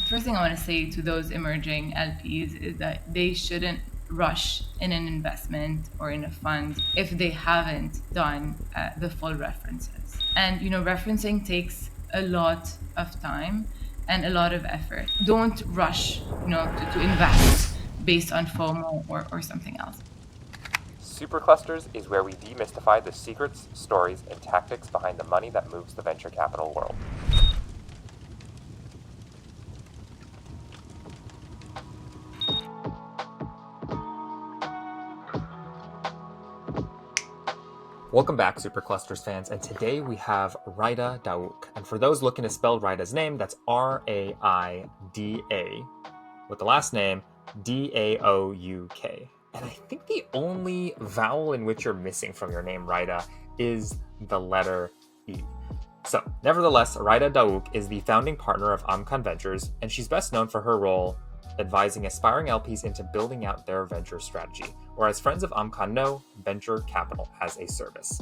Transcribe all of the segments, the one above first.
First thing I want to say to those emerging LPs is that they shouldn't rush in an investment or in a fund if they haven't done the full references. And, referencing takes a lot of time and a lot of effort. Don't rush, to invest based on FOMO or something else. Superclusters is where we demystify the secrets, stories, and tactics behind the money that moves the venture capital world. Welcome back, Superclusters fans, and today we have Raida Daouk. And for those looking to spell Raida's name, that's Raida, with the last name Daouk. And I think the only vowel in which you're missing from your name, Raida, is the letter E. So, nevertheless, Raida Daouk is the founding partner of Amkan Ventures, and she's best known for her role advising aspiring LPs into building out their venture strategy, or as friends of Amkan know, venture capital as a service.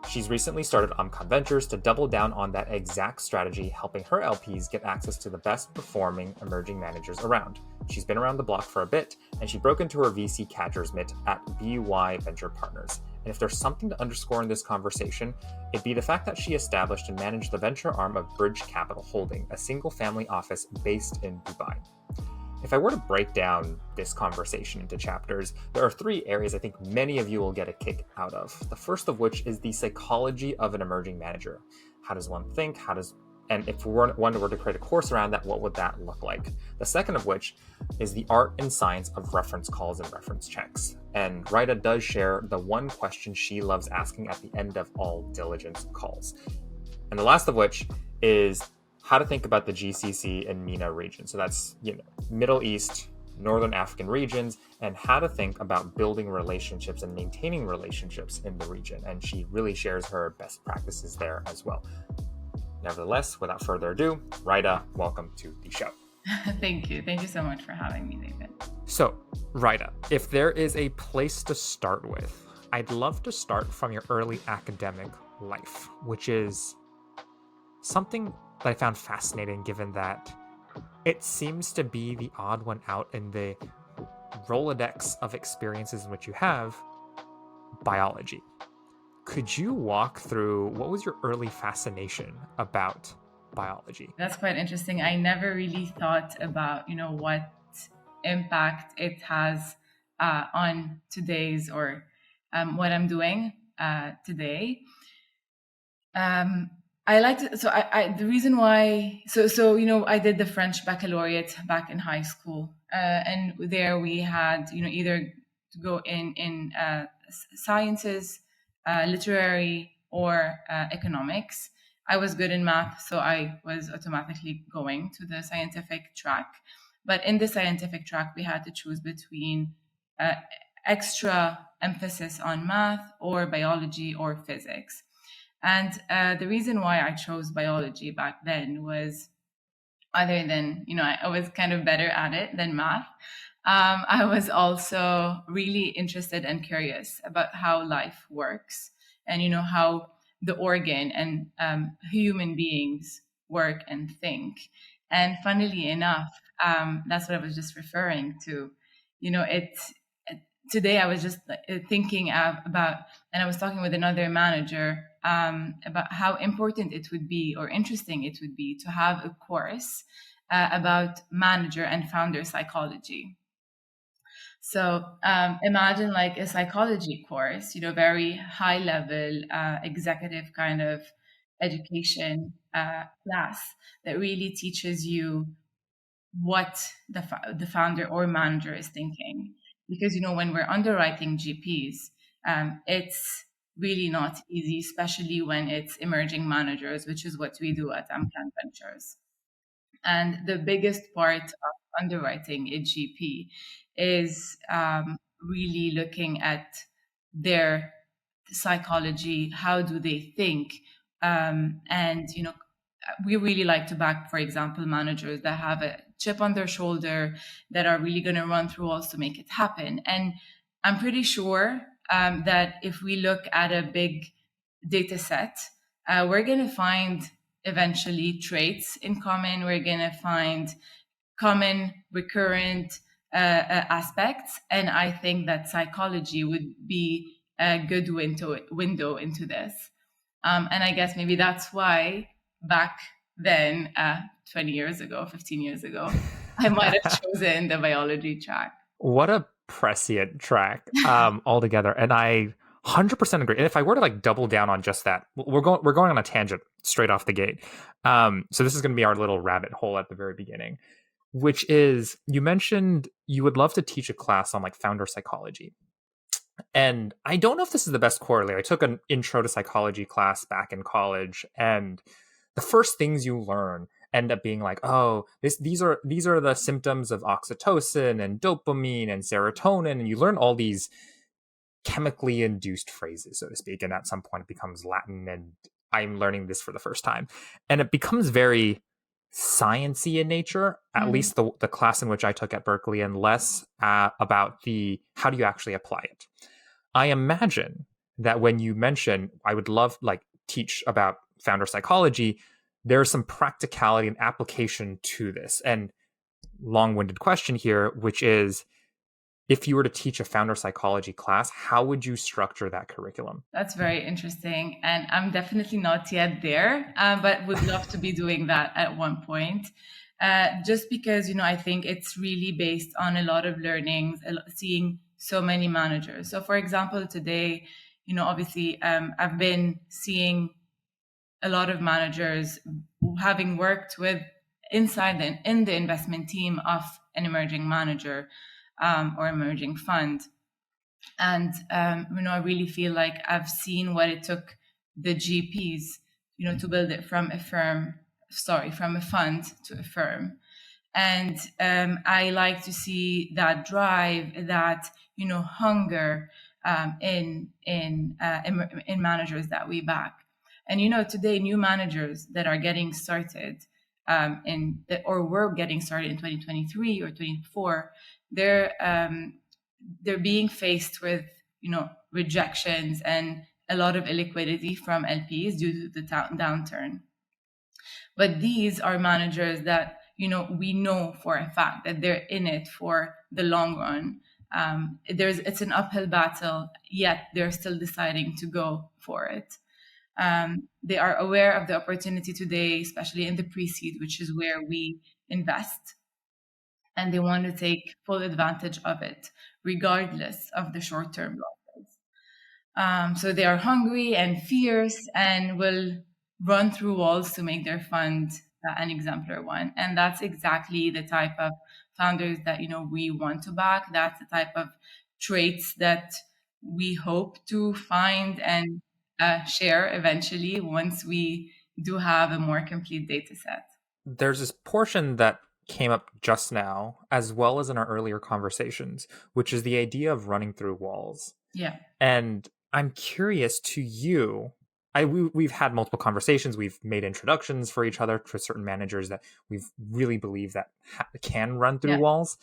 She's recently started Amkan Ventures to double down on that exact strategy, helping her LPs get access to the best performing emerging managers around. She's been around the block for a bit, and she broke into her VC catcher's mitt at BY Venture Partners. And if there's something to underscore in this conversation, it'd be the fact that she established and managed the venture arm of Bridge Capital Holding, a single-family office based in Dubai. If I were to break down this conversation into chapters, there are three areas I think many of you will get a kick out of. The first of which is the psychology of an emerging manager. How does one think? And if one were to create a course around that, what would that look like? The second of which is the art and science of reference calls and reference checks. And Raida does share the one question she loves asking at the end of all diligence calls. And the last of which is how to think about the GCC and MENA region. So that's, Middle East, Northern African regions, and how to think about building relationships and maintaining relationships in the region. And she really shares her best practices there as well. Nevertheless, without further ado, Raida, welcome to the show. Thank you. Thank you so much for having me, David. So, Raida, if there is a place to start with, I'd love to start from your early academic life, which is something that I found fascinating given that it seems to be the odd one out in the Rolodex of experiences in which you have biology. Could you walk through what was your early fascination about biology? That's quite interesting. I never really thought about, what impact it has on today's or what I'm doing today. I like to, so the reason why, I did the French baccalaureate back in high school. And there we had, either to go in sciences, literary or economics. I was good in math, so I was automatically going to the scientific track. But in the scientific track, we had to choose between extra emphasis on math or biology or physics. And the reason why I chose biology back then was, other than, I was kind of better at it than math, I was also really interested and curious about how life works and, how the organ and human beings work and think. And funnily enough, that's what I was just referring to. Today I was just thinking about, and I was talking with another manager about how important it would be or interesting it would be to have a course about manager and founder psychology. So imagine like a psychology course, very high level executive kind of education class that really teaches you what the founder or manager is thinking. Because, when we're underwriting GPs, it's really not easy, especially when it's emerging managers, which is what we do at Amkan Ventures. And the biggest part of underwriting a GP is really looking at their psychology, how do they think, and we really like to back, for example, managers that have a chip on their shoulder, that are really going to run through walls to make it happen. And I'm pretty sure that if we look at a big data set, we're going to find eventually traits in common. We're going to find common recurrent aspects, and I think that psychology would be a good window into this. And I guess maybe that's why back then, 20 years ago, 15 years ago, I might have chosen the biology track. What a prescient track altogether. And I 100% agree. And if I were to like double down on just that, we're going on a tangent straight off the gate. So this is going to be our little rabbit hole at the very beginning, which is, you mentioned you would love to teach a class on like founder psychology. And I don't know if this is the best correlate. I took an intro to psychology class back in college, and the first things you learn end up being like, oh, these are the symptoms of oxytocin and dopamine and serotonin, and you learn all these chemically induced phrases, so to speak, and at some point it becomes Latin, and I'm learning this for the first time, and it becomes very science-y in nature, at least the class in which I took at Berkeley, and less about the how do you actually apply it. I imagine that when you mention I would love like teach about founder psychology, there's some practicality and application to this. And long-winded question here, which is, if you were to teach a founder psychology class, how would you structure that curriculum? That's very interesting. And I'm definitely not yet there, but would love to be doing that at one point. Just because, I think it's really based on a lot of learnings, seeing so many managers. So for example, today, obviously, I've been seeing a lot of managers having worked with in the investment team of an emerging manager or emerging fund. And, I really feel like I've seen what it took the GPs, to build it from a fund to a firm. And I like to see that drive, that, hunger in managers that we back. And, today, new managers that are getting started were getting started in 2023 or 2024, they're being faced with, rejections and a lot of illiquidity from LPs due to the downturn. But these are managers that, we know for a fact that they're in it for the long run. It's an uphill battle, yet they're still deciding to go for it. They are aware of the opportunity today, especially in the pre-seed, which is where we invest. And they want to take full advantage of it, regardless of the short-term losses. So they are hungry and fierce and will run through walls to make their fund an exemplar one. And that's exactly the type of founders that, we want to back. That's the type of traits that we hope to find and share eventually once we do have a more complete data set. There's this portion that came up just now, as well as in our earlier conversations, which is the idea of running through walls. Yeah. And I'm curious to you, we've had multiple conversations, we've made introductions for each other to certain managers that we really believe that can run through walls.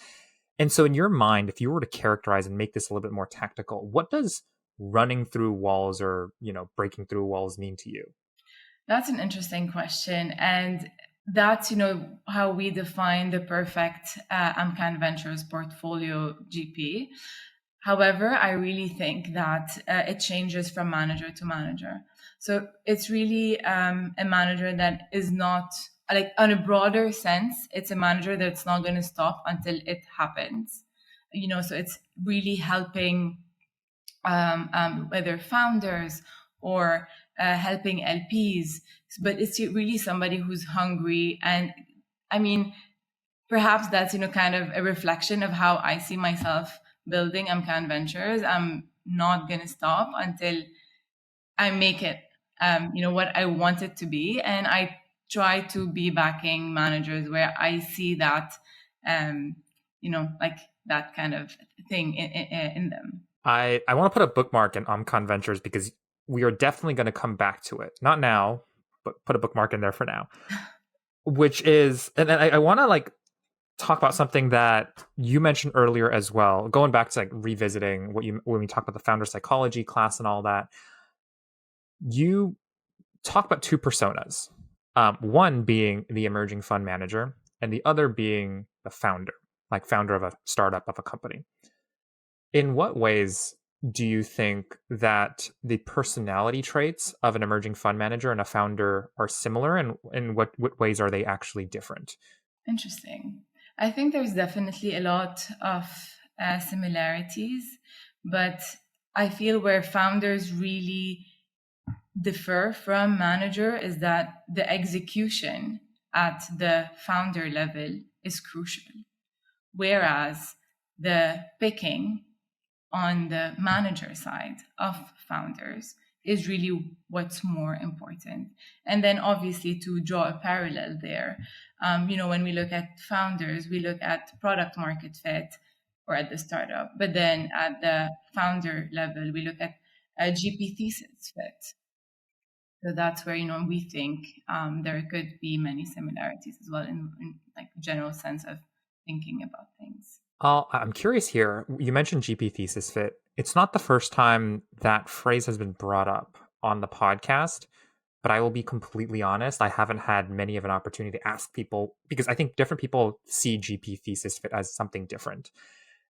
And so in your mind, if you were to characterize and make this a little bit more tactical, what does running through walls or, breaking through walls mean to you? That's an interesting question. And that's, how we define the perfect Amkan Ventures portfolio GP. However, I really think that it changes from manager to manager. So it's really a manager that is not, like on a broader sense, it's a manager that's not going to stop until it happens. So it's really helping whether founders or helping LPs, but it's really somebody who's hungry. And I mean, perhaps that's, kind of a reflection of how I see myself building Amkan Ventures. I'm not going to stop until I make it, what I want it to be. And I try to be backing managers where I see that, like that kind of thing in them. I want to put a bookmark in Amkan Ventures because we are definitely going to come back to it. Not now, but put a bookmark in there for now. Which is, and I want to talk about something that you mentioned earlier as well. Going back to revisiting when we talk about the founder psychology class and all that. You talk about two personas. One being the emerging fund manager, and the other being the founder, like founder of a startup, of a company. In what ways do you think that the personality traits of an emerging fund manager and a founder are similar, and in what ways are they actually different? Interesting. I think there's definitely a lot of similarities, but I feel where founders really differ from manager is that the execution at the founder level is crucial, whereas the picking on the manager side of founders is really what's more important. And then obviously, to draw a parallel there, when we look at founders, we look at product market fit or at the startup, but then at the founder level, we look at a GP-thesis fit. So that's where, we think there could be many similarities as well in like general sense of thinking about things. I'm curious here. You mentioned GP-thesis fit. It's not the first time that phrase has been brought up on the podcast, but I will be completely honest. I haven't had many of an opportunity to ask people, because I think different people see GP-thesis fit as something different.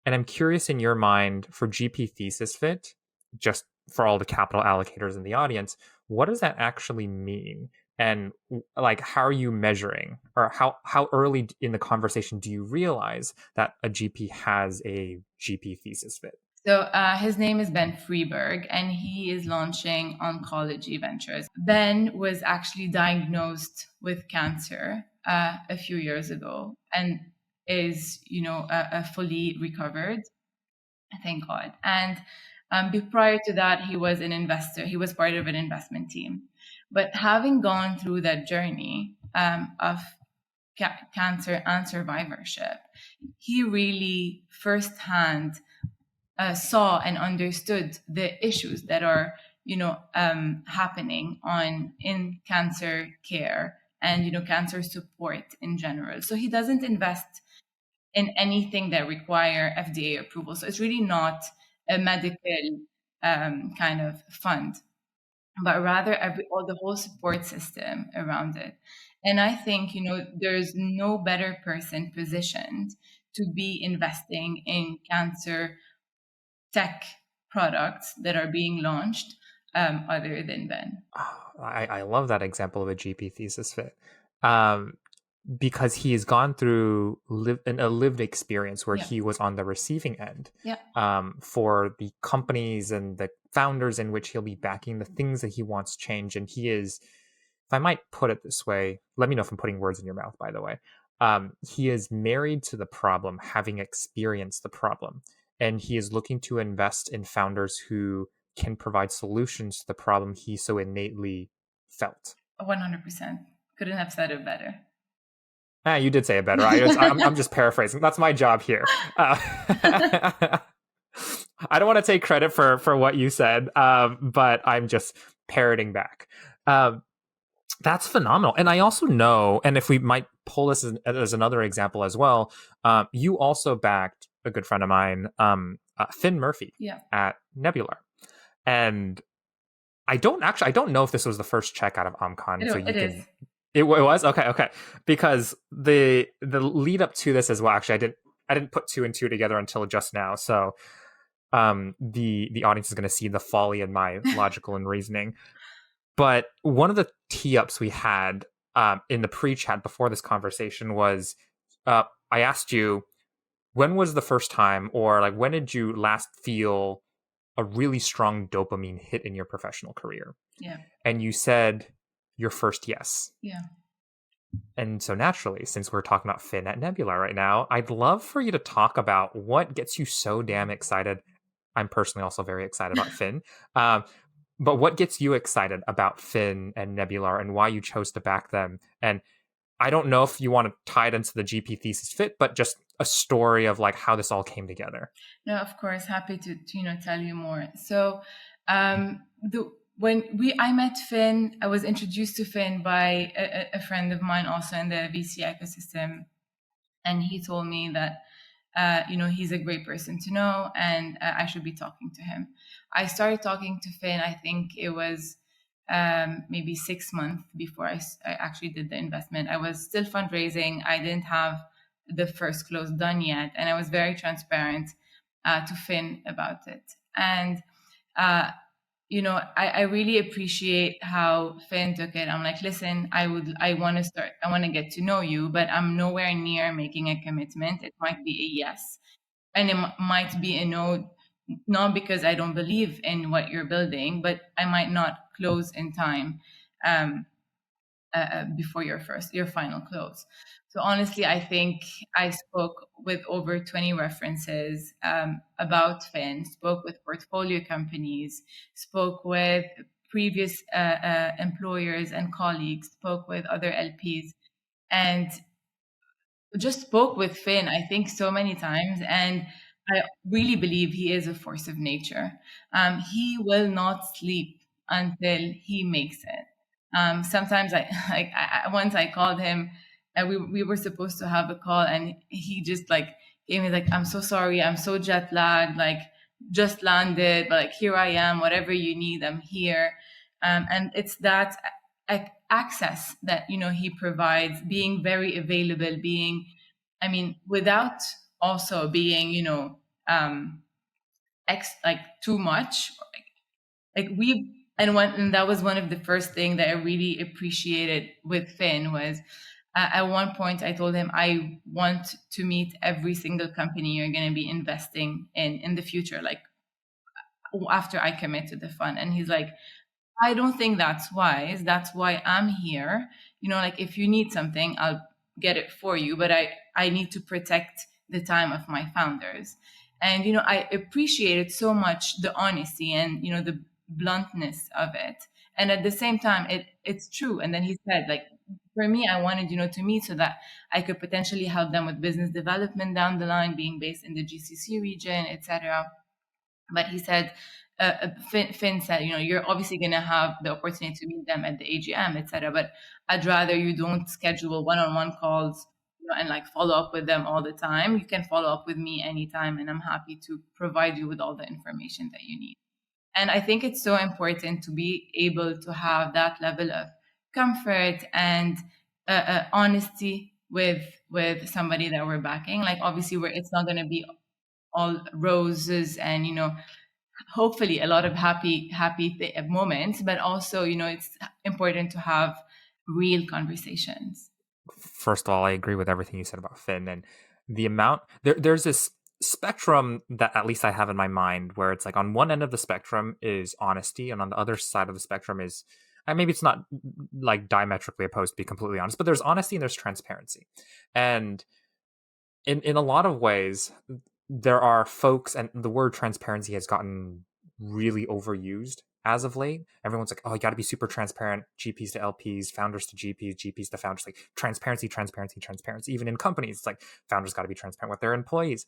And I'm curious, in your mind, for GP-thesis fit, just for all the capital allocators in the audience, what does that actually mean? And like, how are you measuring, or how early in the conversation do you realize that a GP has a GP-thesis fit? So his name is Ben Freeberg, and he is launching Oncology Ventures. Ben was actually diagnosed with cancer a few years ago, and is, fully recovered, thank God. And prior to that, he was an investor. He was part of an investment team. But having gone through that journey of cancer and survivorship, he really firsthand saw and understood the issues that are, happening in cancer care and, cancer support in general. So he doesn't invest in anything that require FDA approval. So it's really not a medical kind of fund, but rather the whole support system around it. And I think, there's no better person positioned to be investing in cancer tech products that are being launched other than Ben. I love that example of a GP-thesis fit. Because he has gone through a lived experience where he was on the receiving end for the companies and the founders in which he'll be backing, the things that he wants change. And he is, if I might put it this way, let me know if I'm putting words in your mouth, by the way. He is married to the problem, having experienced the problem. And he is looking to invest in founders who can provide solutions to the problem he so innately felt. 100%. Couldn't have said it better. You did say it better. I'm just paraphrasing. That's my job here. I don't want to take credit for what you said, but I'm just parroting back. That's phenomenal. And I also know, and if we might pull this as another example as well, you also backed a good friend of mine, Finn Murphy, at Nebular. And I don't know if this was the first check out of Amkan. It was? Okay. Because the lead up to this as well, actually, I didn't put two and two together until just now. So the audience is going to see the folly in my logical and reasoning. But one of the tee-ups we had in the pre-chat before this conversation was, I asked you, when was the first time, or like when did you last feel a really strong dopamine hit in your professional career? Yeah. And you said your first yes. Yeah. And so naturally, since we're talking about Finn at Nebular right now, I'd love for you to talk about what gets you so damn excited. I'm personally also very excited about Finn. But what gets you excited about Finn and Nebular, and why you chose to back them? And I don't know if you want to tie it into the GP-thesis fit, but just a story of like how this all came together. No, of course, happy to tell you more. So when I met Finn, I was introduced to Finn by a friend of mine also in the VC ecosystem, and he told me that he's a great person to know, and I should be talking to him. I started talking to Finn, I think it was maybe 6 months before I actually did the investment. I was still fundraising. I didn't have the first close done yet. And I was very transparent to Finn about it. And, I really appreciate how Finn took it. I'm like, listen, I want to get to know you, but I'm nowhere near making a commitment. It might be a yes, and it might be a no, not because I don't believe in what you're building, but I might not close in time before your final close. So honestly, I think I spoke with over 20 references about Finn, spoke with portfolio companies, spoke with previous employers and colleagues, spoke with other LPs, and just spoke with Finn, I think, so many times. And I really believe he is a force of nature. He will not sleep until he makes it. Sometimes once I called him, and we were supposed to have a call, and he just like gave me like, I'm so sorry, I'm so jet lagged, like just landed, but like here I am, whatever you need, I'm here. And it's that access that he provides, being very available, without also being too much, and that was one of the first thing that I really appreciated with Finn was at one point I told him I want to meet every single company you're going to be investing in the future, like after I commit to the fund. And he's like, I don't think that's wise. That's why I'm here. Like if you need something, I'll get it for you, but I need to protect the time of my founders. And, I appreciated so much the honesty and, the bluntness of it. And at the same time, it's true. And then he said, like, for me, I wanted, to meet so that I could potentially help them with business development down the line, being based in the GCC region, etc. But he said, Finn said, you're obviously going to have the opportunity to meet them at the AGM, etc. But I'd rather you don't schedule one-on-one calls, and like follow up with them all the time. You can follow up with me anytime, and I'm happy to provide you with all the information that you need. And I think it's so important to be able to have that level of comfort and honesty with somebody that we're backing. Like obviously, it's not going to be all roses and hopefully a lot of happy moments, but also it's important to have real conversations. First of all, I agree with everything you said about Finn, and the amount there's this spectrum that at least I have in my mind where it's like on one end of the spectrum is honesty, and on the other side of the spectrum is, and maybe it's not like diametrically opposed, to be completely honest, but there's honesty and there's transparency. And in a lot of ways, there are folks, and the word transparency has gotten really overused as of late. Everyone's like, oh, you got to be super transparent, GPs to LPs, founders to GPs, GPs to founders, like transparency. Even in companies, it's like founders got to be transparent with their employees.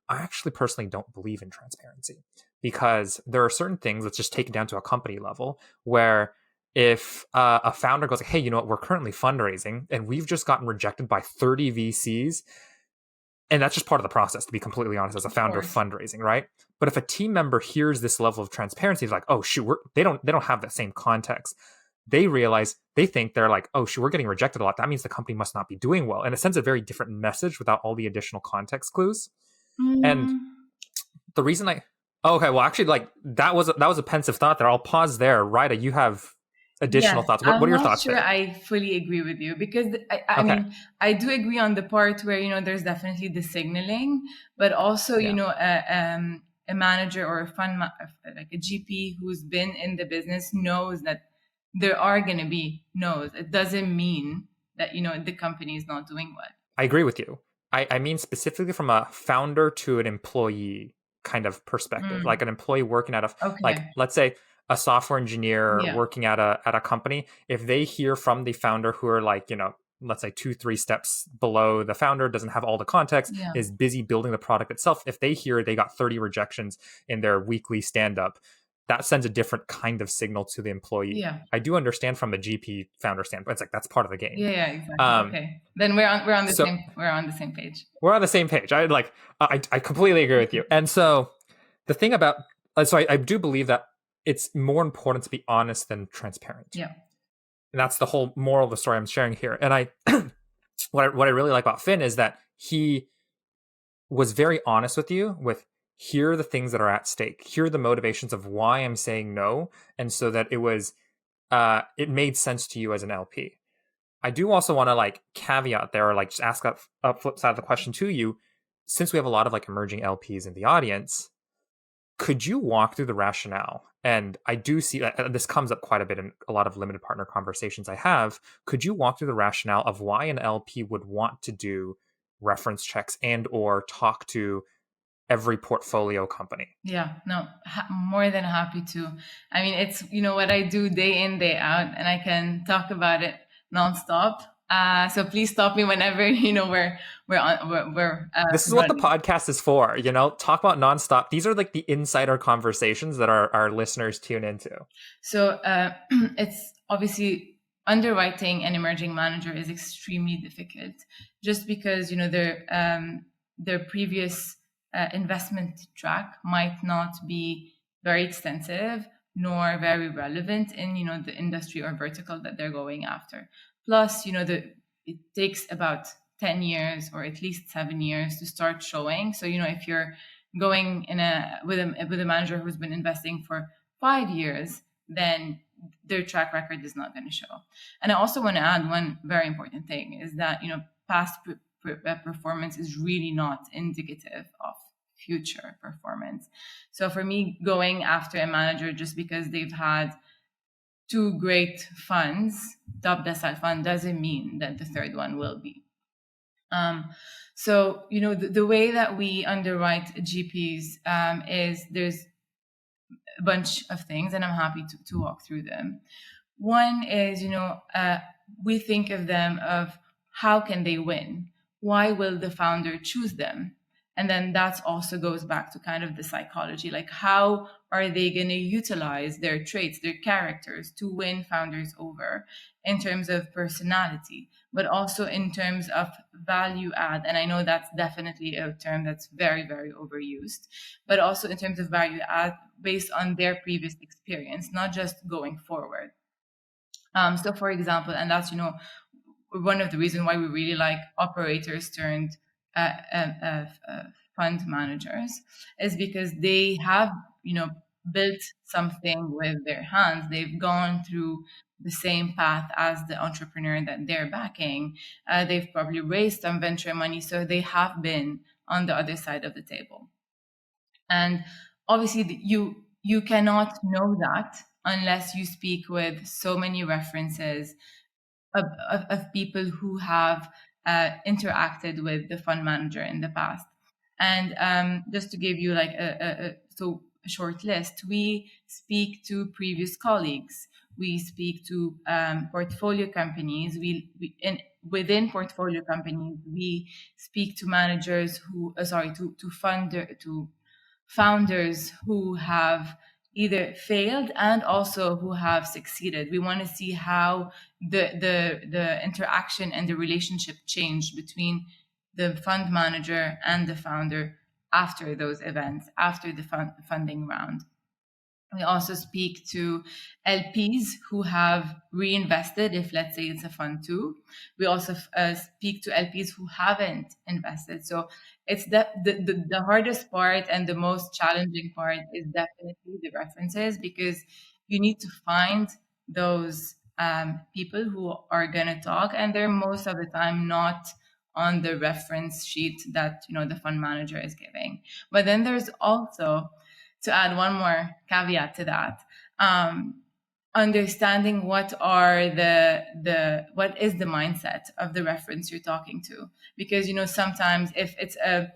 I actually personally don't believe in transparency, because there are certain things that's just taken down to a company level where if a founder goes like, hey, you know what, we're currently fundraising and we've just gotten rejected by 30 VCs, and that's just part of the process, to be completely honest, as a founder of fundraising, right? But if a team member hears this level of transparency, it's like, oh shoot, they don't have that same context. They realize, they think they're like, oh shoot, we're getting rejected a lot. That means the company must not be doing well. And it sends a very different message without all the additional context clues. And the reason actually, like that was a pensive thought there. I'll pause there. Raida, you have additional thoughts. What are your thoughts there? I fully agree with you, because I mean, I do agree on the part where, there's definitely the signaling, but also, a manager or a fund, like a GP who's been in the business knows that there are going to be no's. It doesn't mean that, the company is not doing well. I agree with you. I mean, specifically from a founder to an employee kind of perspective, like an employee working at like, let's say a software engineer working at a company, if they hear from the founder who are like, let's say 2-3 steps below the founder, doesn't have all the context, is busy building the product itself. If they hear they got 30 rejections in their weekly stand-up, that sends a different kind of signal to the employee. I do understand from the GP founder standpoint, it's like that's part of the game. Yeah, exactly. Okay, then we're on the same page. We're on the same page. I completely agree with you. And so the thing about, so I do believe that it's more important to be honest than transparent. Yeah. And that's the whole moral of the story I'm sharing here. And what I really like about Finn is that he was very honest with you with, here are the things that are at stake. Here are the motivations of why I'm saying no. And so that it made sense to you as an LP. I do also want to like caveat there, or like just ask up flip side of the question to you, since we have a lot of like emerging LPs in the audience, could you walk through the rationale? And I do see that this comes up quite a bit in a lot of limited partner conversations I have. Could you walk through the rationale of why an LP would want to do reference checks and or talk to every portfolio company? Yeah, no, more than happy to. I mean, it's, what I do day in, day out, and I can talk about it nonstop. So please stop me whenever, we're this is what the podcast is for, talk about nonstop. These are like the insider conversations that our listeners tune into. So it's obviously underwriting an emerging manager is extremely difficult, just because, their previous investment track might not be very extensive nor very relevant in the industry or vertical that they're going after. Plus, it takes about 10 years or at least 7 years to start showing. So if you're going with a manager who's been investing for 5 years, then their track record is not going to show. And I also want to add one very important thing is that past performance is really not indicative of future performance. So for me, going after a manager just because they've had 2 great funds, top decile fund, doesn't mean that the third one will be. So the way that we underwrite GPs is there's a bunch of things, and I'm happy to walk through them. One is we think of them of how can they win? Why will the founder choose them? And then that also goes back to kind of the psychology, like how are they going to utilize their traits, their characters to win founders over in terms of personality, but also in terms of value add. And I know that's definitely a term that's very, very overused, but also in terms of value add based on their previous experience, not just going forward. So for example, and that's, one of the reasons why we really like operators turned fund managers is because they have, built something with their hands. They've gone through the same path as the entrepreneur that they're backing. They've probably raised some venture money, so they have been on the other side of the table. And obviously, you cannot know that unless you speak with so many references of people who have interacted with the fund manager in the past. And just to give you like a short list, we speak to previous colleagues, we speak to portfolio companies, within portfolio companies, we speak to managers who, to founders who have either failed and also who have succeeded. We want to see how the interaction and the relationship changed between the fund manager and the founder after those events, after the funding round. We also speak to LPs who have reinvested, if let's say it's a fund 2. We also speak to LPs who haven't invested. So it's the hardest part and the most challenging part is definitely the references, because you need to find those people who are going to talk, and they're most of the time not on the reference sheet that the fund manager is giving. But then there's also, to add one more caveat to that, understanding what is the mindset of the reference you're talking to. Because sometimes if it's a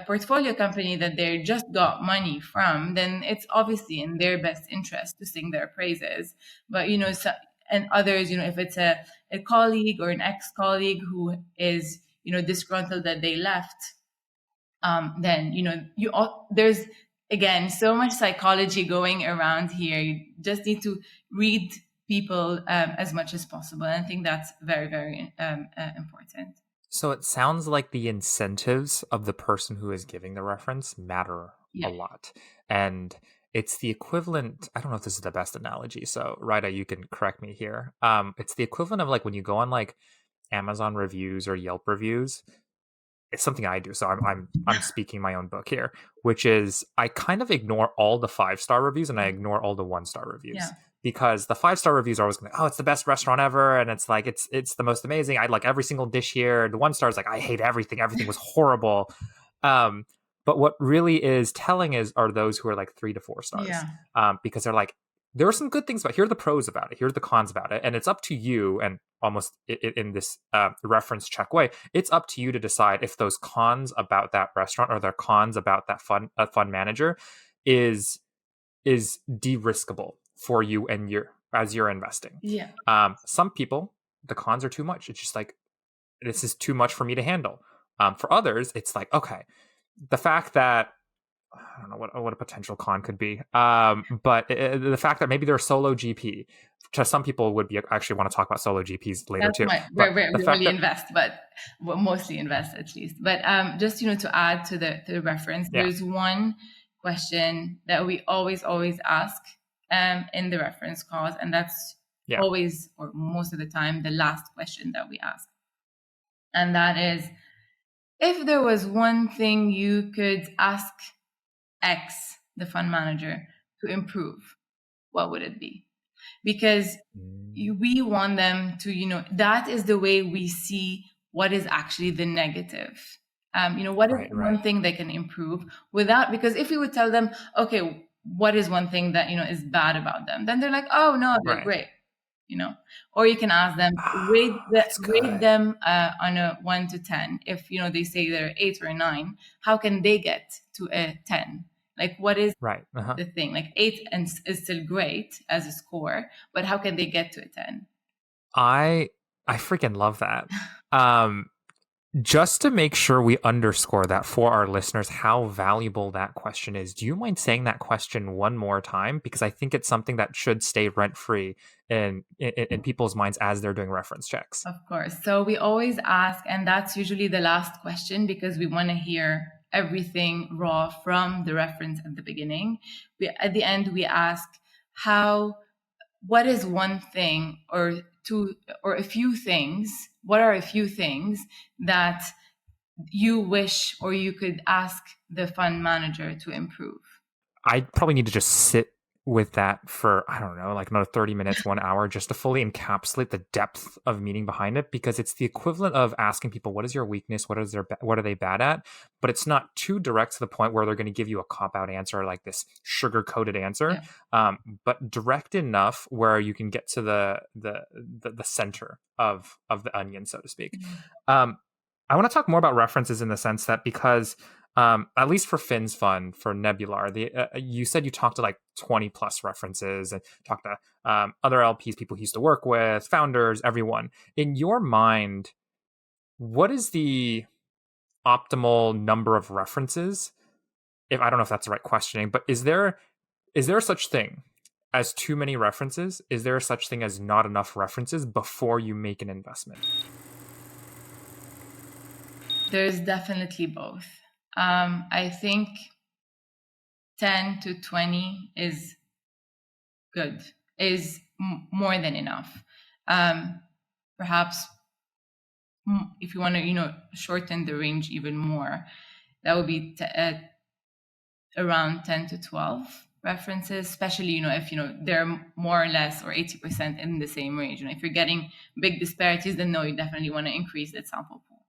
portfolio company that they just got money from, then it's obviously in their best interest to sing their praises. But and others, if it's a colleague or an ex-colleague who is disgruntled that they left, then there's again so much psychology going around here. You just need to read people as much as possible, and I think that's very, very important. So it sounds like the incentives of the person who is giving the reference matter a lot. And it's the equivalent, I don't know if this is the best analogy, so Raida, you can correct me here. It's the equivalent of like when you go on like Amazon reviews or Yelp reviews, it's something I do. So I'm speaking my own book here, which is I kind of ignore all the 5-star reviews and I ignore all the 1-star reviews. Yeah. Because the 5-star reviews are always going, oh, it's the best restaurant ever, and it's like it's the most amazing. I like every single dish here. The 1-star is like, I hate everything. Everything was horrible. But what really is telling are those who are like 3 to 4 stars. Yeah. Because they're like, there are some good things about it. Here are the pros about it. Here are the cons about it. And it's up to you, and almost in this reference check way, it's up to you to decide if those cons about that restaurant or their cons about that fund manager is de-riskable for you and as you're investing. Yeah. Some people, the cons are too much. It's just like, this is too much for me to handle. For others, it's like, okay, the fact that I don't know what a potential con could be, but the fact that maybe they're a solo GP, to some people would be actually want to talk about solo GPs later too. We only invest, but mostly invest at least. But just to add to the reference, there's one question that we always ask in the reference calls, and that's always, or most of the time, the last question that we ask, and that is, if there was one thing you could ask X, the fund manager, to improve, what would it be? Because we want them to, that is the way we see what is actually the negative. What is one thing they can improve because if we would tell them, okay, what is one thing that, is bad about them? Then they're like, oh no, they're great, or you can ask them, rate them on a 1 to 10. If, they say they're 8 or 9, how can they get to a 10? Like, what is the thing? Like 8 is still great as a score, but how can they get to a 10? I freaking love that. Just to make sure we underscore that for our listeners, how valuable that question is, do you mind saying that question one more time? Because I think it's something that should stay rent-free in people's minds as they're doing reference checks. Of course. So we always ask, and that's usually the last question because we want to hear everything raw from the reference at the beginning. At the end, we ask what is one thing or two or a few things? What are a few things that you wish or you could ask the fund manager to improve? I probably need to just sit with that for, I don't know, like another 30 minutes, 1 hour, just to fully encapsulate the depth of meaning behind it, because it's the equivalent of asking people, what is your weakness? What are they bad at? But it's not too direct to the point where they're going to give you a cop-out answer, like this sugar-coated answer, but direct enough where you can get to the center of the onion, so to speak. I want to talk more about references in the sense that because at least for Finn's fund, for Nebular, you said you talked to like 20 plus references and talked to other LPs, people he used to work with, founders, everyone. In your mind, what is the optimal number of references? I don't know if that's the right questioning, but is there such thing as too many references? Is there such thing as not enough references before you make an investment? There's definitely both. I think 10 to 20 is good, is more than enough. Perhaps if you want to, shorten the range even more, that would be around 10 to 12 references, especially, if, they're more or less or 80% in the same range. If you're getting big disparities, then no, you definitely want to increase that sample pool.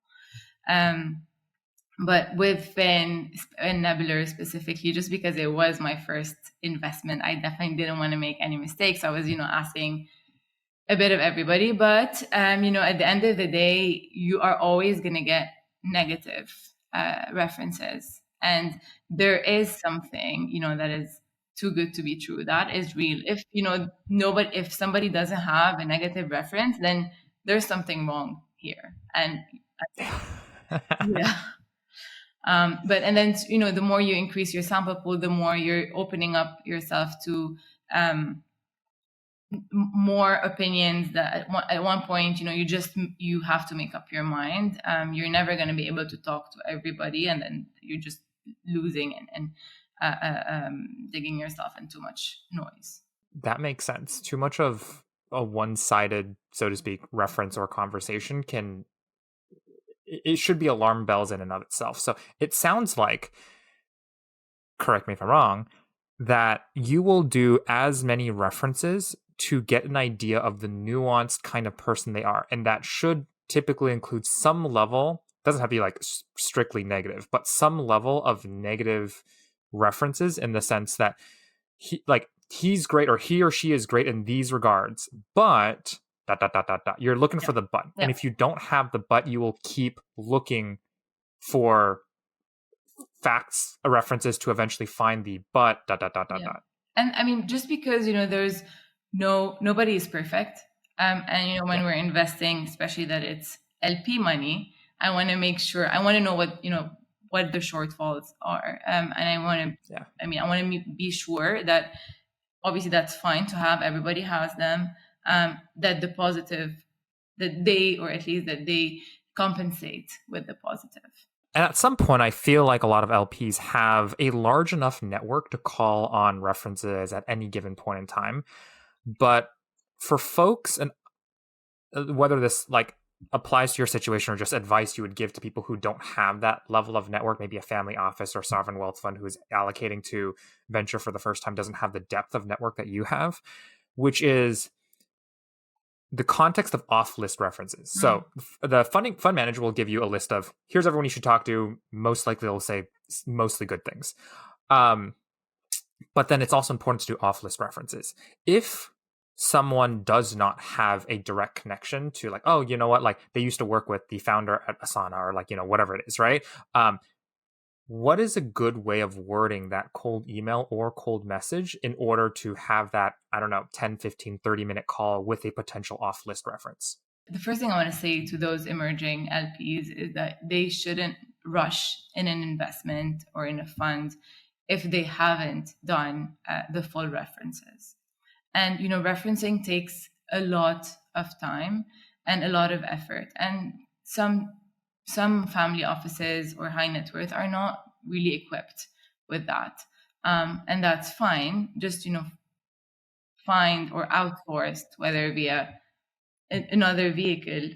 But with Finn and Nebular specifically, just because it was my first investment, I definitely didn't want to make any mistakes. I was, asking a bit of everybody. But, at the end of the day, you are always going to get negative references. And there is something, that is too good to be true. That is real. If, if somebody doesn't have a negative reference, then there's something wrong here. And yeah. But then, the more you increase your sample pool, the more you're opening up yourself to more opinions that at one point, you have to make up your mind. You're never going to be able to talk to everybody, and then you're just losing and digging yourself in too much noise. That makes sense. Too much of a one-sided, so to speak, reference or conversation it should be alarm bells in and of itself. So it sounds like, correct me if I'm wrong, that you will do as many references to get an idea of the nuanced kind of person they are. And that should typically include some level, doesn't have to be like strictly negative, but some level of negative references, in the sense that he's great, or he or she is great in these regards, but ... You're looking for the but. Yeah. And if you don't have the but, you will keep looking for facts, references to eventually find the but ... And I mean, just because, there's nobody is perfect. And, when we're investing, especially that it's LP money, I want to make sure, I want to know what the shortfalls are. And I want to be sure that obviously that's fine to have, everybody has them, that the positive, that they compensate with the positive. And at some point, I feel like a lot of LPs have a large enough network to call on references at any given point in time. But for folks, and whether this applies to your situation or just advice you would give to people who don't have that level of network, maybe a family office or sovereign wealth fund who is allocating to venture for the first time doesn't have the depth of network that you have, which is the context of off-list references. So the fund manager will give you a list of, here's everyone you should talk to. Most likely they'll say mostly good things. But then it's also important to do off-list references. If someone does not have a direct connection to they used to work with the founder at Asana, or whatever it is, right? What is a good way of wording that cold email or cold message in order to have that, 10, 15, 30-minute call with a potential off-list reference? The first thing I want to say to those emerging LPs is that they shouldn't rush in an investment or in a fund if they haven't done the full references. And, referencing takes a lot of time and a lot of effort. And some family offices or high net worth are not really equipped with that. And that's fine. Just, find or outsourced, whether via another vehicle.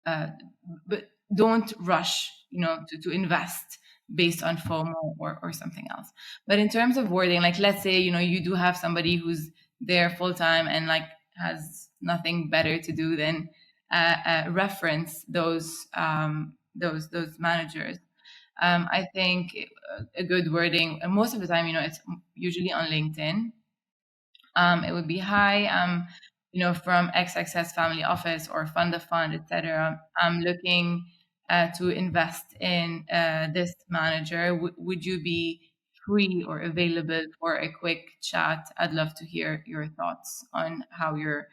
But don't rush, to invest based on FOMO or something else. But in terms of wording, let's say, you do have somebody who's there full time and has nothing better to do than reference those managers. I think a good wording, and most of the time, it's usually on LinkedIn. It would be, hi, from XXS family office or fund of fund, etc. I'm looking to invest in this manager. Would you be free or available for a quick chat? I'd love to hear your thoughts on how your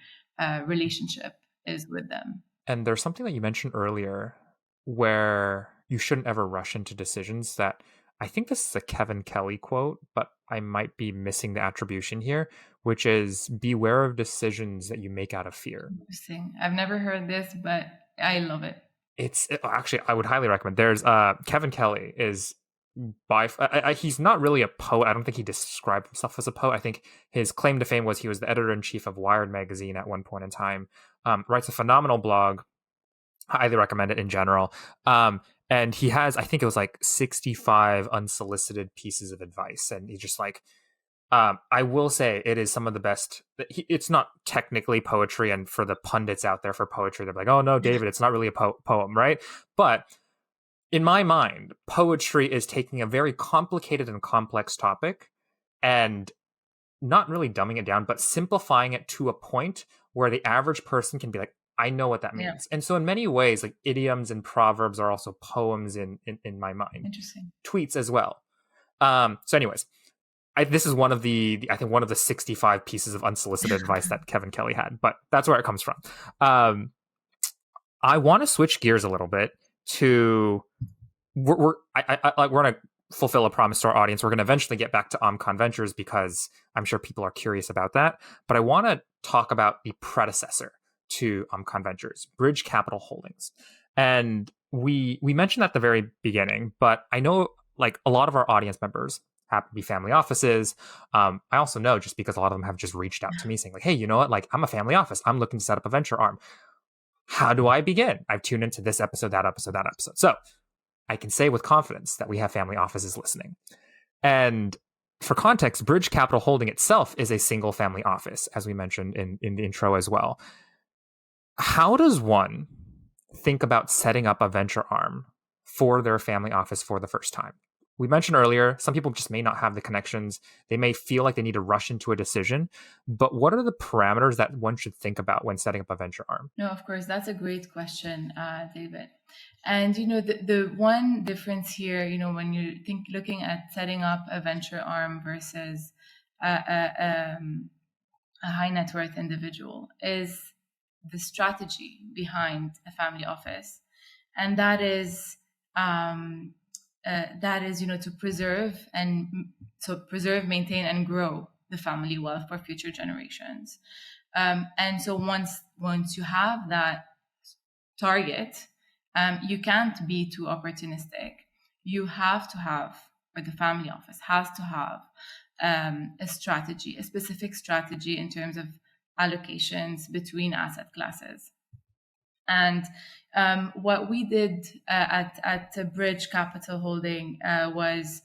relationship is with them. And there's something that you mentioned earlier where you shouldn't ever rush into decisions. That I think this is a Kevin Kelly quote, but I might be missing the attribution here, which is, beware of decisions that you make out of fear. Interesting. I've never heard this, but I love it. Actually, I would highly recommend. There's Kevin Kelly is he's not really a poet. I don't think he described himself as a poet. I think his claim to fame was he was the editor-in-chief of Wired magazine at one point in time. Writes a phenomenal blog. Highly recommend it in general. And he has, I think it was 65 unsolicited pieces of advice. And he's just I will say it is some of the best. It's not technically poetry. And for the pundits out there for poetry, they're like, oh no, David, it's not really a poem, right? But in my mind, poetry is taking a very complicated and complex topic and not really dumbing it down, but simplifying it to a point where the average person can be like, I know what that means. Yeah. And so in many ways, idioms and proverbs are also poems in my mind. Interesting. Tweets as well. So anyways, this is one of the 65 pieces of unsolicited advice that Kevin Kelly had, but that's where it comes from. I want to switch gears a little bit to we're going to fulfill a promise to our audience. We're going to eventually get back to Amkan Ventures because I'm sure people are curious about that. But I want to talk about the predecessor to Amkan Ventures, Bridge Capital Holdings. And we mentioned at the very beginning, but I know a lot of our audience members happen to be family offices. I also know, just because a lot of them have just reached out to me saying like, hey, you know what? Like, I'm a family office. I'm looking to set up a venture arm. How do I begin? I've tuned into this episode, that episode, that episode. So I can say with confidence that we have family offices listening. And for context, Bridge Capital Holding itself is a single family office, as we mentioned in the intro as well. How does one think about setting up a venture arm for their family office for the first time? We mentioned earlier, some people just may not have the connections. They may feel like they need to rush into a decision. But what are the parameters that one should think about when setting up a venture arm? No, of course, that's a great question, David. And the one difference here, when you looking at setting up a venture arm versus a high net worth individual, is the strategy behind a family office, and that is to preserve, maintain, and grow the family wealth for future generations. And so once you have that target, you can't be too opportunistic. You have to have, or the family office has to have, a specific strategy in terms of allocations between asset classes. And what we did at Bridge Capital Holding was,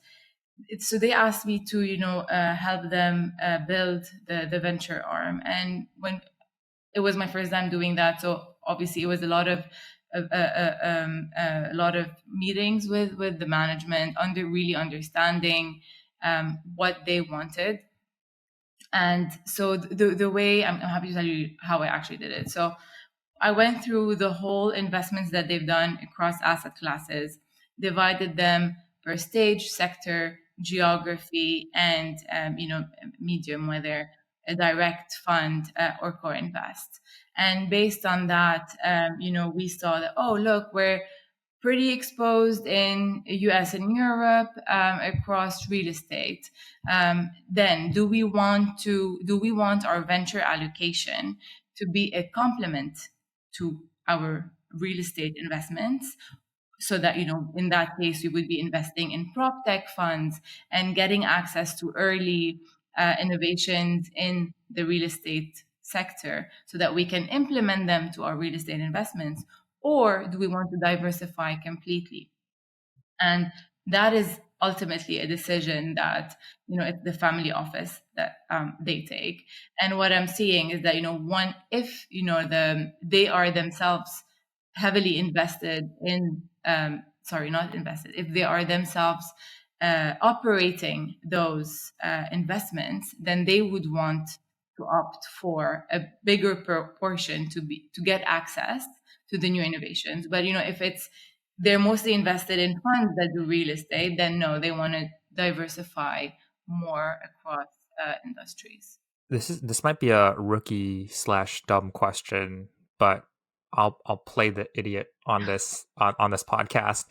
so they asked me to help them build the venture arm, and when it was my first time doing that, so obviously it was a lot of meetings with the management, really understanding what they wanted. And so the way, I'm happy to tell you how I actually did it. So I went through the whole investments that they've done across asset classes, divided them per stage, sector, geography, and medium, whether a direct fund or co-invest. And based on that, we saw that, oh, look, we're pretty exposed in US and Europe, across real estate. Then do we want our venture allocation to be a complement to our real estate investments, so that in that case we would be investing in prop tech funds and getting access to early innovations in the real estate sector so that we can implement them to our real estate investments? Or do we want to diversify completely? And that is ultimately a decision that it's the family office that they take. And what I'm seeing is that if they are themselves heavily invested in if they are themselves operating those investments, then they would want to opt for a bigger proportion to get access to the new innovations. But if they're mostly invested in funds that do real estate, then no, they want to diversify more across industries. This might be a rookie/dumb question, but I'll play the idiot on this on this podcast,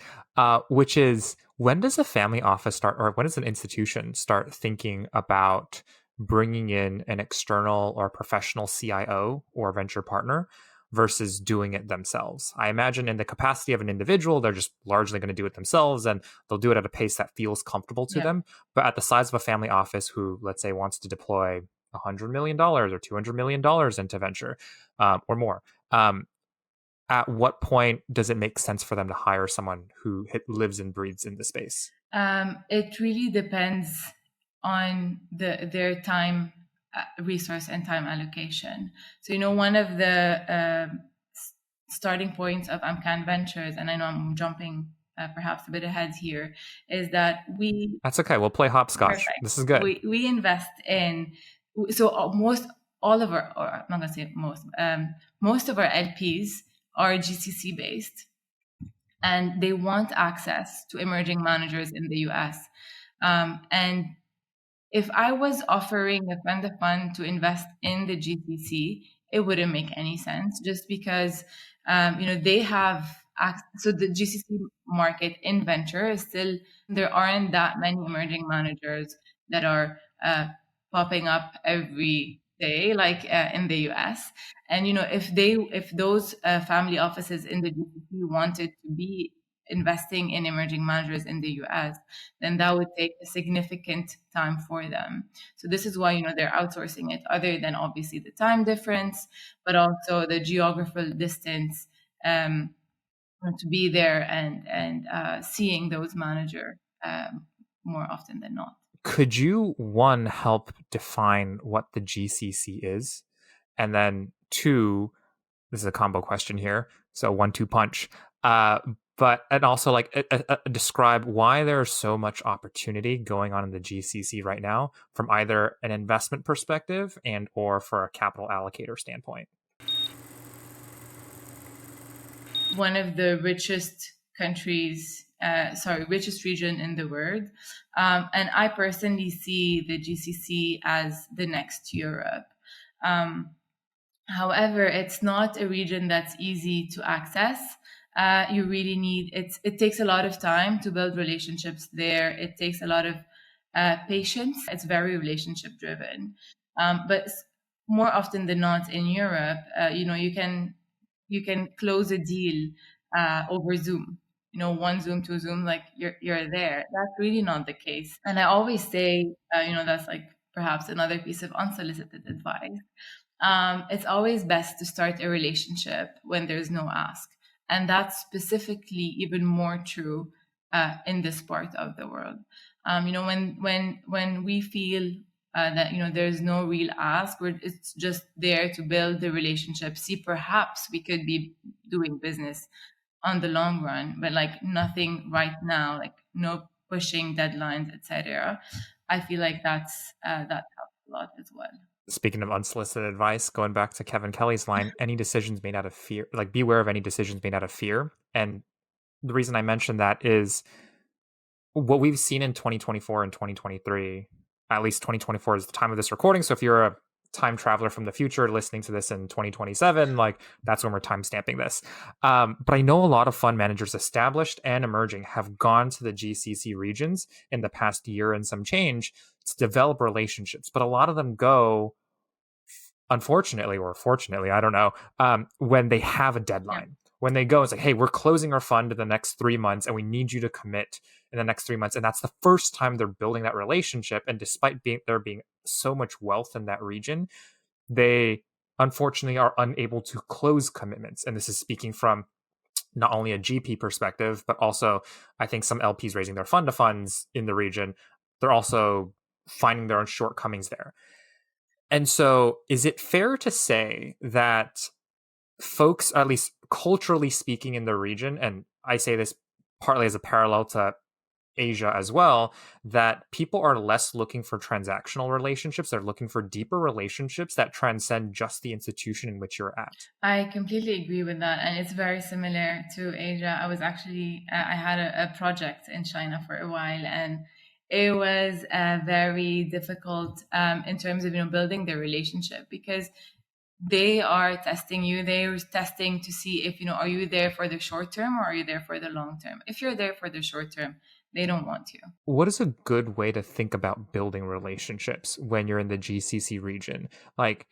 which is, when does a family office start, or when does an institution start thinking about bringing in an external or professional CIO or venture partner versus doing it themselves? I imagine in the capacity of an individual, they're just largely going to do it themselves, and they'll do it at a pace that feels comfortable to them. But at the size of a family office who, let's say, wants to deploy $100 million or $200 million into venture or more, at what point does it make sense for them to hire someone who lives and breathes in the space? It really depends on their time, resource, and time allocation. So, one of the starting points of Amkan Ventures, and I know I'm jumping perhaps a bit ahead here, is that That's okay. We'll play hopscotch. Perfect. This is good. We invest in, so most of our LPs are GCC based, and they want access to emerging managers in the US. And if I was offering a fund to invest in the GCC, it wouldn't make any sense, just because they have access. So the GCC market in venture is still, there aren't that many emerging managers that are popping up every day like in the US. And if those family offices in the GCC wanted to be investing in emerging managers in the US, then that would take a significant time for them. So this is why, they're outsourcing it, other than obviously the time difference, but also the geographical distance, to be there and seeing those managers more often than not. Could you, one, help define what the GCC is? And then two, this is a combo question here, so 1-2 punch. And also describe why there's so much opportunity going on in the GCC right now from either an investment perspective and or for a capital allocator standpoint. One of the richest richest region in the world. And I personally see the GCC as the next Europe. However, it's not a region that's easy to access. You really it takes a lot of time to build relationships there. It takes a lot of patience. It's very relationship driven. But more often than not in Europe, you can close a deal over Zoom. 1 Zoom, 2 Zoom, like you're there. That's really not the case. And I always say, that's like perhaps another piece of unsolicited advice. It's always best to start a relationship when there's no ask. And that's specifically even more true in this part of the world. When we feel that there's no real ask, it's just there to build the relationship. See, perhaps we could be doing business on the long run, but like nothing right now, like no pushing deadlines, etc. I feel like that helps a lot as well. Speaking of unsolicited advice, going back to Kevin Kelly's line, any decisions made out of fear, like beware of any decisions made out of fear. And the reason I mentioned that is what we've seen in 2024 and 2023, at least 2024 is the time of this recording. So if you're a time traveler from the future listening to this in 2027, like that's when we're time stamping this. But I know a lot of fund managers, established and emerging, have gone to the GCC regions in the past year and some change to develop relationships. But a lot of them go, unfortunately or fortunately, I don't know, when they have a deadline. Yeah. When they go, it's like, hey, we're closing our fund in the next 3 months and we need you to commit in the next 3 months. And that's the first time they're building that relationship. And despite there being so much wealth in that region, they unfortunately are unable to close commitments. And this is speaking from not only a GP perspective, but also I think some LPs raising their fund of funds in the region, they're also finding their own shortcomings there. And so is it fair to say that folks, at least culturally speaking in the region, and I say this partly as a parallel to Asia as well, that people are less looking for transactional relationships. They're looking for deeper relationships that transcend just the institution in which you're at? I completely agree with that. And it's very similar to Asia. I was actually, I had a project in China for a while, and it was very difficult in terms of building the relationship, because they are testing you. They're testing to see if are you there for the short term or are you there for the long term. If you're there for the short term, they don't want you. What is a good way to think about building relationships when you're in the GCC region? Like,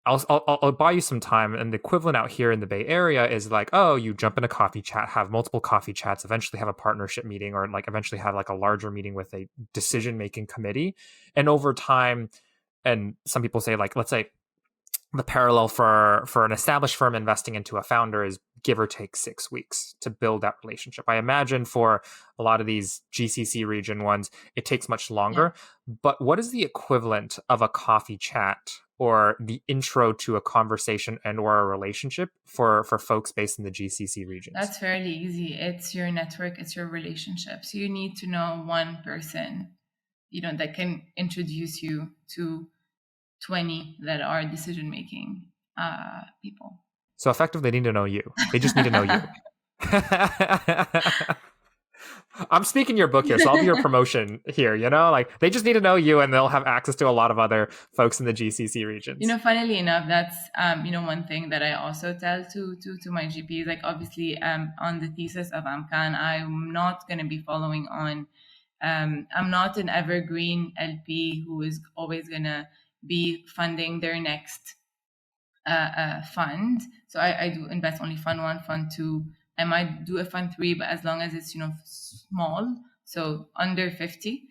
I'll buy you some time. And the equivalent out here in the Bay Area is like, oh, you jump in a coffee chat, have multiple coffee chats, eventually have a partnership meeting, or like eventually have like a larger meeting with a decision-making committee. And over time, and some people say, like, let's say the parallel for an established firm investing into a founder is give or take 6 weeks to build that relationship. I imagine for a lot of these GCC region ones, it takes much longer. Yeah. But what is the equivalent of a coffee chat or the intro to a conversation and or a relationship for folks based in the GCC regions? That's fairly easy. It's your network, it's your relationship. So you need to know one person, that can introduce you to 20 that are decision-making people. So effectively, they need to know you. They just need to know you. I'm speaking your book here, so I'll be your promotion here, like they just need to know you and they'll have access to a lot of other folks in the GCC regions. Funnily enough, that's, one thing that I also tell to my GPs, like obviously on the thesis of Amkan, I'm not going to be following on. I'm not an evergreen LP who is always going to be funding their next fund. So I do invest only fund 1, fund 2, I might do a fund 3, but as long as it's, small, so under 50.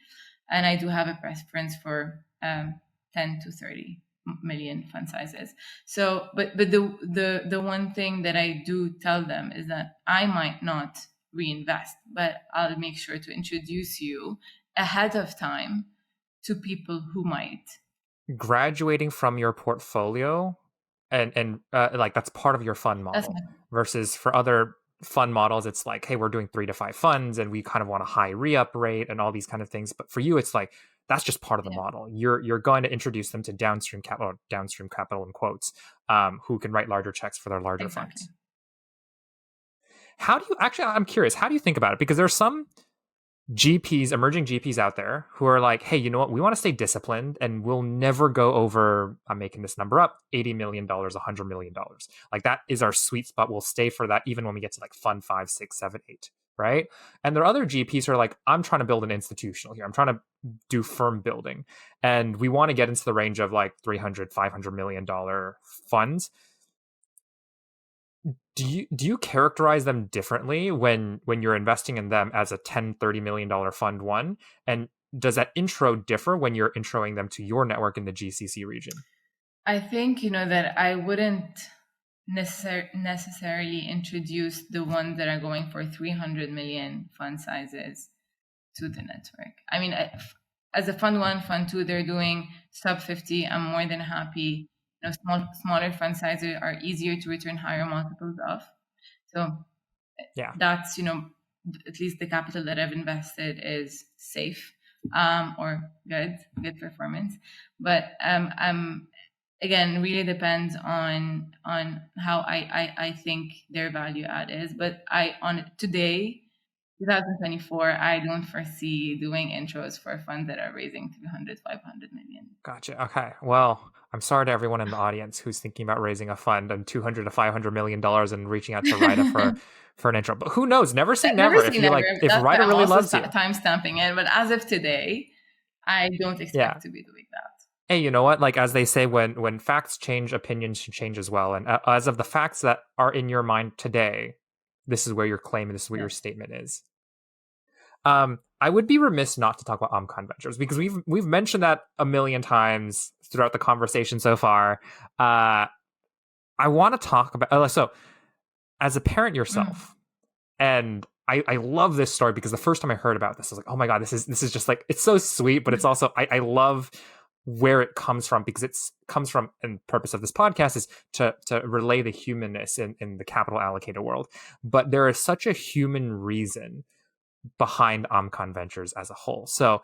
And I do have a preference for 10 to 30 million fund sizes. So, but the one thing that I do tell them is that I might not reinvest, but I'll make sure to introduce you ahead of time to people who might. Graduating from your portfolio and like that's part of your fund model versus for other fund models, it's like, hey, we're doing 3 to 5 funds and we kind of want a high re-up rate and all these kind of things. But for you, it's like, that's just part of the model. You're going to introduce them to downstream capital in quotes, who can write larger checks for their larger funds. How do you actually, I'm curious, how do you think about it? Because there's some GPs, emerging GPs out there who are like, hey, you know what? We want to stay disciplined and we'll never go over, I'm making this number up, $80 million, $100 million. Like that is our sweet spot. We'll stay for that even when we get to like fund 5, 6, 7, 8, right? And there are other GPs who are like, I'm trying to build an institutional here. I'm trying to do firm building. And we want to get into the range of like $300, $500 million funds. Do you characterize them differently when you're investing in them as a $10, $30 million fund 1? And does that intro differ when you're introing them to your network in the GCC region? I think, that I wouldn't necessarily introduce the ones that are going for 300 million fund sizes to the network. I mean, as a fund 1, fund 2, they're doing sub 50. I'm more than happy. Smaller fund sizes are easier to return higher multiples of. So that's, at least the capital that I've invested is safe or good performance. But again, really depends on how I think their value add is. But today, 2024, I don't foresee doing intros for funds that are raising 300, 500 million. Gotcha. Okay. Well, I'm sorry to everyone in the audience who's thinking about raising a fund and $200 to $500 million and reaching out to Raida for an intro. But who knows? Never say never. If Raida really loves you. Time stamping it. But as of today, I don't expect to be doing that. Hey, you know what? Like, as they say, when facts change, opinions should change as well. And as of the facts that are in your mind today, this is where your claim and this is what your statement is. I would be remiss not to talk about Amkan Ventures because we've mentioned that a million times throughout the conversation so far. I want to talk about so as a parent yourself, and I love this story because the first time I heard about this, I was like, oh my god, this is just like, it's so sweet, but it's also I love where it comes from because it comes from, and the purpose of this podcast is to relay the humanness in the capital allocated world. But there is such a human reason behind Amkan Ventures as a whole. So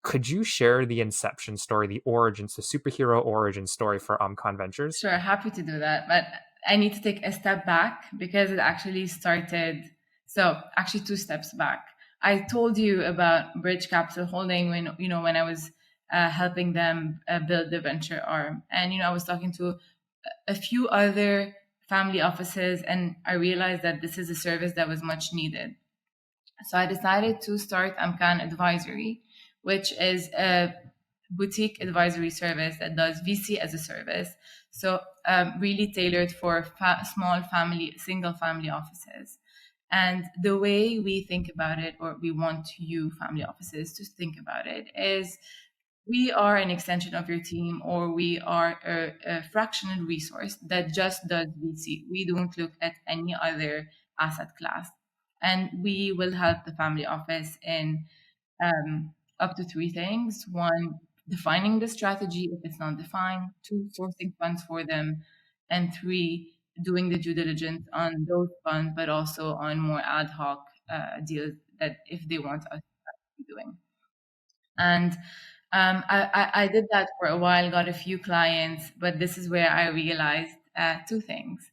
could you share the inception story, the origins, the superhero origin story for Amkan Ventures? Sure, happy to do that. But I need to take a step back because it actually started, so actually 2 steps back. I told you about Bridge Capital Holding when I was helping them build the venture arm. And, I was talking to a few other family offices and I realized that this is a service that was much needed. So I decided to start Amkan Advisory, which is a boutique advisory service that does VC as a service. So really tailored for small single family offices. And the way we think about it, or we want you family offices to think about it, is we are an extension of your team, or we are a fractional resource that just does VC. We don't look at any other asset class. And we will help the family office in up to 3 things. 1, defining the strategy if it's not defined. 2, sourcing funds for them. And 3, doing the due diligence on those funds, but also on more ad hoc deals that if they want us to be doing. And I did that for a while, got a few clients, but this is where I realized 2 things.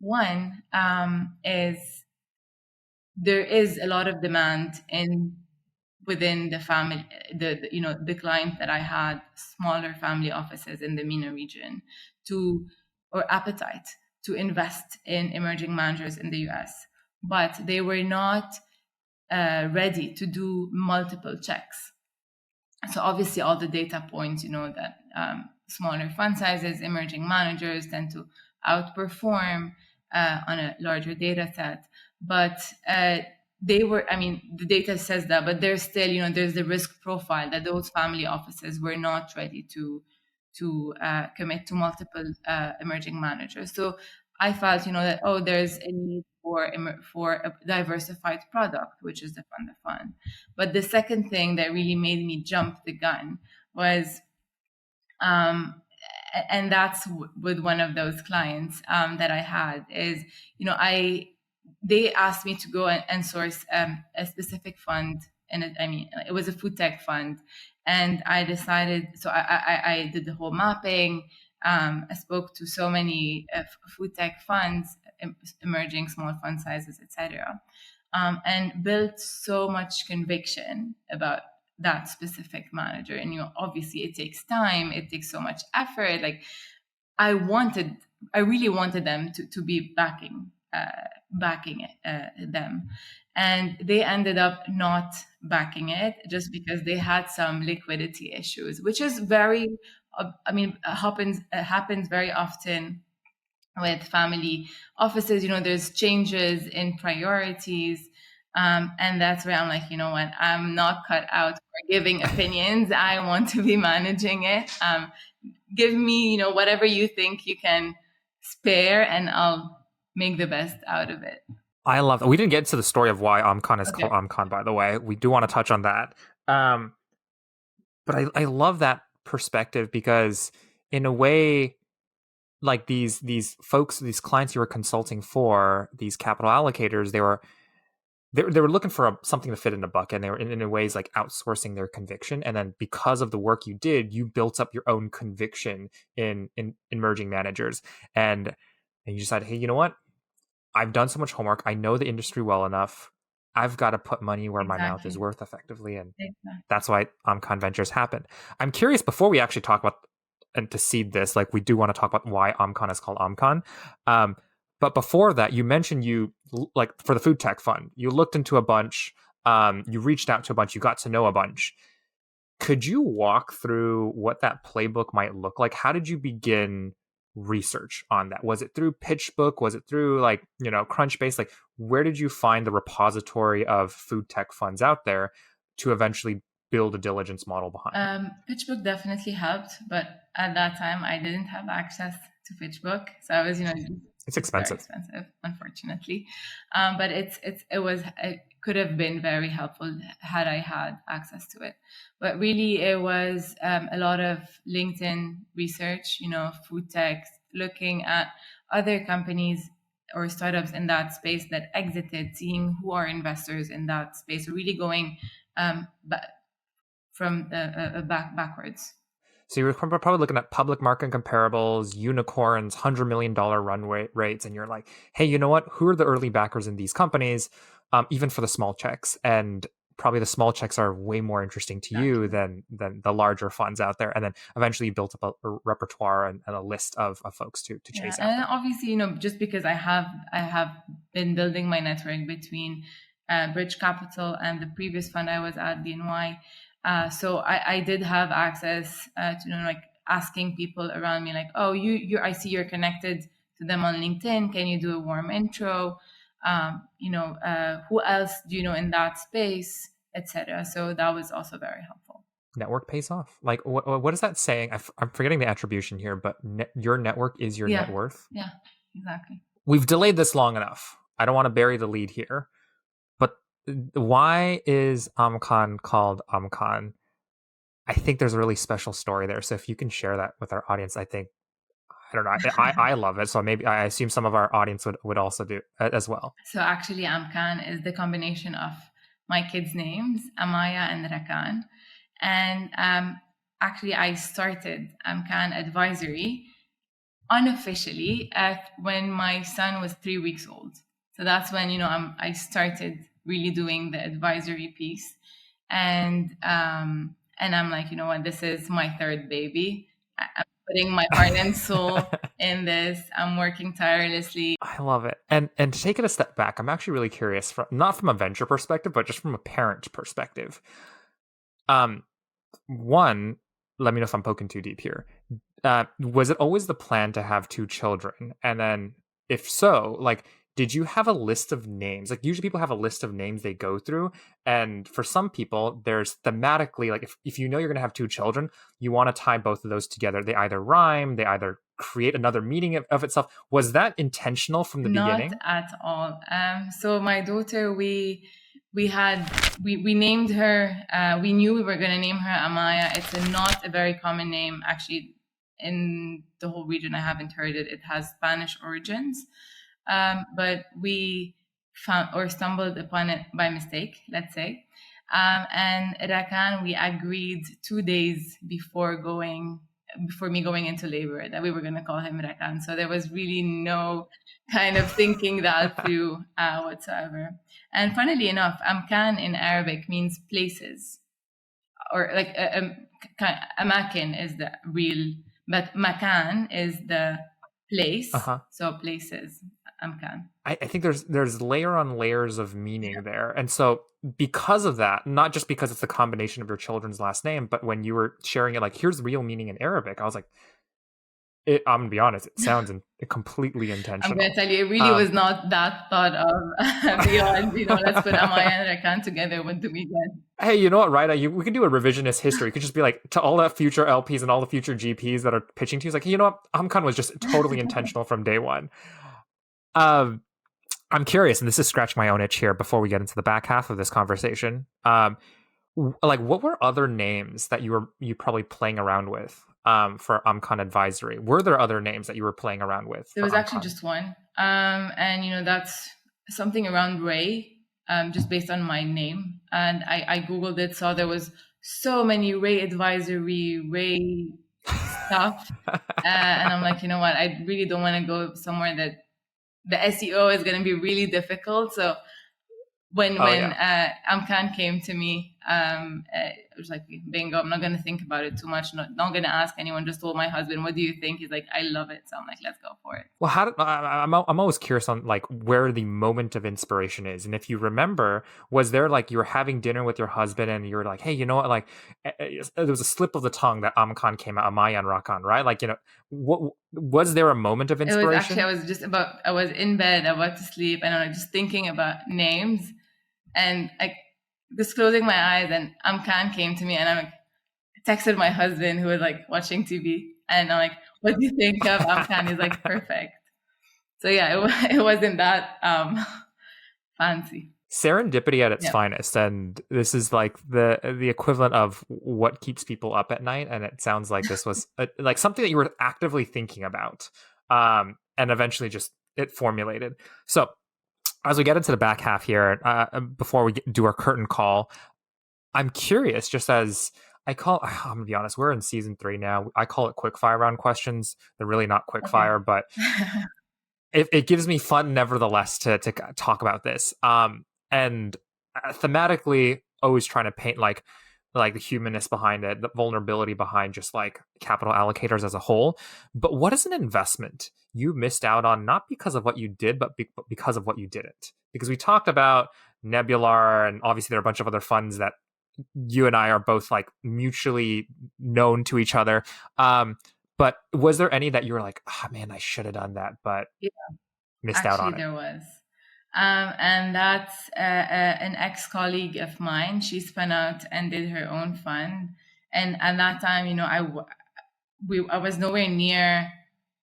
1 is there is a lot of demand within the family, the clients that I had, smaller family offices in the MENA region, or appetite to invest in emerging managers in the US, but they were not ready to do multiple checks. So obviously all the data points, that smaller fund sizes, emerging managers tend to outperform on a larger data set. but they were, I mean, the data says that, but there's still, there's the risk profile that those family offices were not ready to commit to multiple emerging managers. So I felt, that, there's a need for a diversified product, which is the fund of fund. But the second thing that really made me jump the gun was, and that's with one of those clients that I had, is, they asked me to go and source a specific fund, and it was a food tech fund, and I decided. So I did the whole mapping. I spoke to so many food tech funds, emerging small fund sizes, etc., and built so much conviction about that specific manager. And obviously it takes time, it takes so much effort. Like I really wanted them to be backing them, and they ended up not backing it just because they had some liquidity issues, which is very happens very often with family offices. There's changes in priorities, and that's where I'm like, what, I'm not cut out for giving opinions. I want to be managing it. Give me, whatever you think you can spare, and I'll make the best out of it. I love that. We didn't get into the story of why Amkan is called Amkan, by the way. We do want to touch on that. But I love that perspective, because in a way, like these folks, these clients you were consulting for, these capital allocators, they were looking for something to fit in a bucket, and they were in ways like outsourcing their conviction. And then because of the work you did, you built up your own conviction in emerging managers. And you decided, hey, you know what? I've done so much homework. I know the industry well enough. I've got to put money where my mouth is worth, effectively. And that's why Amkan Ventures happened. I'm curious, before we actually talk about, and to seed this, like, we do want to talk about why Amkan is called Amkan. But before that, you mentioned like for the food tech fund, you looked into a bunch, you reached out to a bunch, you got to know a bunch. Could you walk through what that playbook might look like? How did you begin research on that? Was it through PitchBook? Was it through Crunchbase? Like, where did you find the repository of food tech funds out there to eventually build a diligence model behind? PitchBook definitely helped, but at that time I didn't have access to PitchBook, so I was, it's expensive. Very expensive, unfortunately. But it could have been very helpful had I had access to it. But really, it was a lot of LinkedIn research, food tech, looking at other companies or startups in that space that exited, seeing who are investors in that space, really going from backwards. So you were probably looking at public market comparables, unicorns, $100 million run rates, and you're like, hey, you know what? Who are the early backers in these companies, even for the small checks? And probably the small checks are way more interesting to you than the larger funds out there. And then eventually you built up a repertoire and a list of folks to chase out. And obviously, just because I have been building my network between Bridge Capital and the previous fund I was at, BNY. So I did have access to asking people around me, like, oh, I see you're connected to them on LinkedIn. Can you do a warm intro? Who else do you know in that space, etc. So that was also very helpful. Network pays off. Like, what is that saying? I'm forgetting the attribution here, but your network is your net worth. Yeah, exactly. We've delayed this long enough. I don't want to bury the lead here. Why is Amkan called Amkan? I think there's a really special story there. So if you can share that with our audience, I don't know. I love it. So maybe I assume some of our audience would also do as well. So actually, Amkan is the combination of my kids' names, Amaya and Rakan. And actually, I started Amkan Advisory unofficially when my son was 3 weeks old. So that's when, I started really doing the advisory piece. And I'm like, what, this is my third baby. I'm putting my heart and soul in this. I'm working tirelessly. I love it. And to take it a step back, I'm actually really curious, not from a venture perspective, but just from a parent perspective. One, let me know if I'm poking too deep here. Was it always the plan to have 2 children? And then if so, like, did you have a list of names? Like usually people have a list of names they go through. And for some people, there's thematically, like if you know you're going to have two children, you want to tie both of those together. They either rhyme, they either create another meaning of itself. Was that intentional from the Not beginning? at all. So my daughter, we named her. We knew we were going to name her Amaya. It's not a very common name, actually, in the whole region. I haven't heard it. It has Spanish origins, but we found or stumbled upon it by mistake, let's say. And Rakan, we agreed 2 days before me going into labor that we were going to call him Rakan. So there was really no kind of thinking that through whatsoever. And funnily enough, Amkan in Arabic means places, or like Amakin is the real, but Makan is the place. So places, Amkan. I think there's layer on layers of meaning there. And so because of that, not just because it's the combination of your children's last name, but when you were sharing it, like, here's real meaning in Arabic, I was like, I'm going to be honest, it sounds completely intentional. I'm going to tell you, it really was not that thought of beyond, let's put Amaya and Rakan together. What do we get? Hey, you know what, Raida? We could do a revisionist history. You could just be like, to all the future LPs and all the future GPs that are pitching to you, like, hey, you know what? Amkan was just totally intentional from day one. I'm curious, and this is scratching my own itch here before we get into the back half of this conversation. Like, what were other names that you probably playing around with for Amkan Advisory? Were there other names that you were playing around with? There was actually just one. And, that's something around Ray, just based on my name. And I Googled it, saw there was so many Ray Advisory, Ray stuff. And I'm like, you know what? I really don't want to go somewhere that the SEO is going to be really difficult. So when Amkan came to me, it was like, bingo, I'm not going to think about it too much. Not going to ask anyone. Just told my husband, what do you think? He's like, I love it. So I'm like, let's go for it. Well, I'm always curious on like where the moment of inspiration is. And if you remember, was there like you were having dinner with your husband and you were like, hey, you know what? Like there was a slip of the tongue that Amkan came out, Amaya and Rakan, right? Like, what was there a moment of inspiration? It was actually, I was in bed, about to sleep, and I was just thinking about names. And just closing my eyes, and Amkan came to me, and I texted my husband who was like watching TV, and I'm like, "What do you think of Amkan?" He's like, "Perfect." So yeah, it wasn't that fancy. Serendipity at its finest, and this is like the equivalent of what keeps people up at night. And it sounds like this was like something that you were actively thinking about, and eventually just it formulated. So, as we get into the back half here, before we do our curtain call, I'm curious, just as I'm going to be honest, we're in season 3 now. I call it quickfire round questions. They're really not quickfire, but it gives me fun nevertheless to talk about this. And thematically, always trying to paint like the humanness behind it, the vulnerability behind just like capital allocators as a whole. But what is an investment you missed out on, not because of what you did, but because of what you didn't? Because we talked about Nebular, and obviously there are a bunch of other funds that you and I are both like mutually known to each other. But was there any that you were like, oh man, I should have done that, but missed out on it? There was. And that's an ex-colleague of mine. She spun out and did her own fund. And at that time, I was nowhere near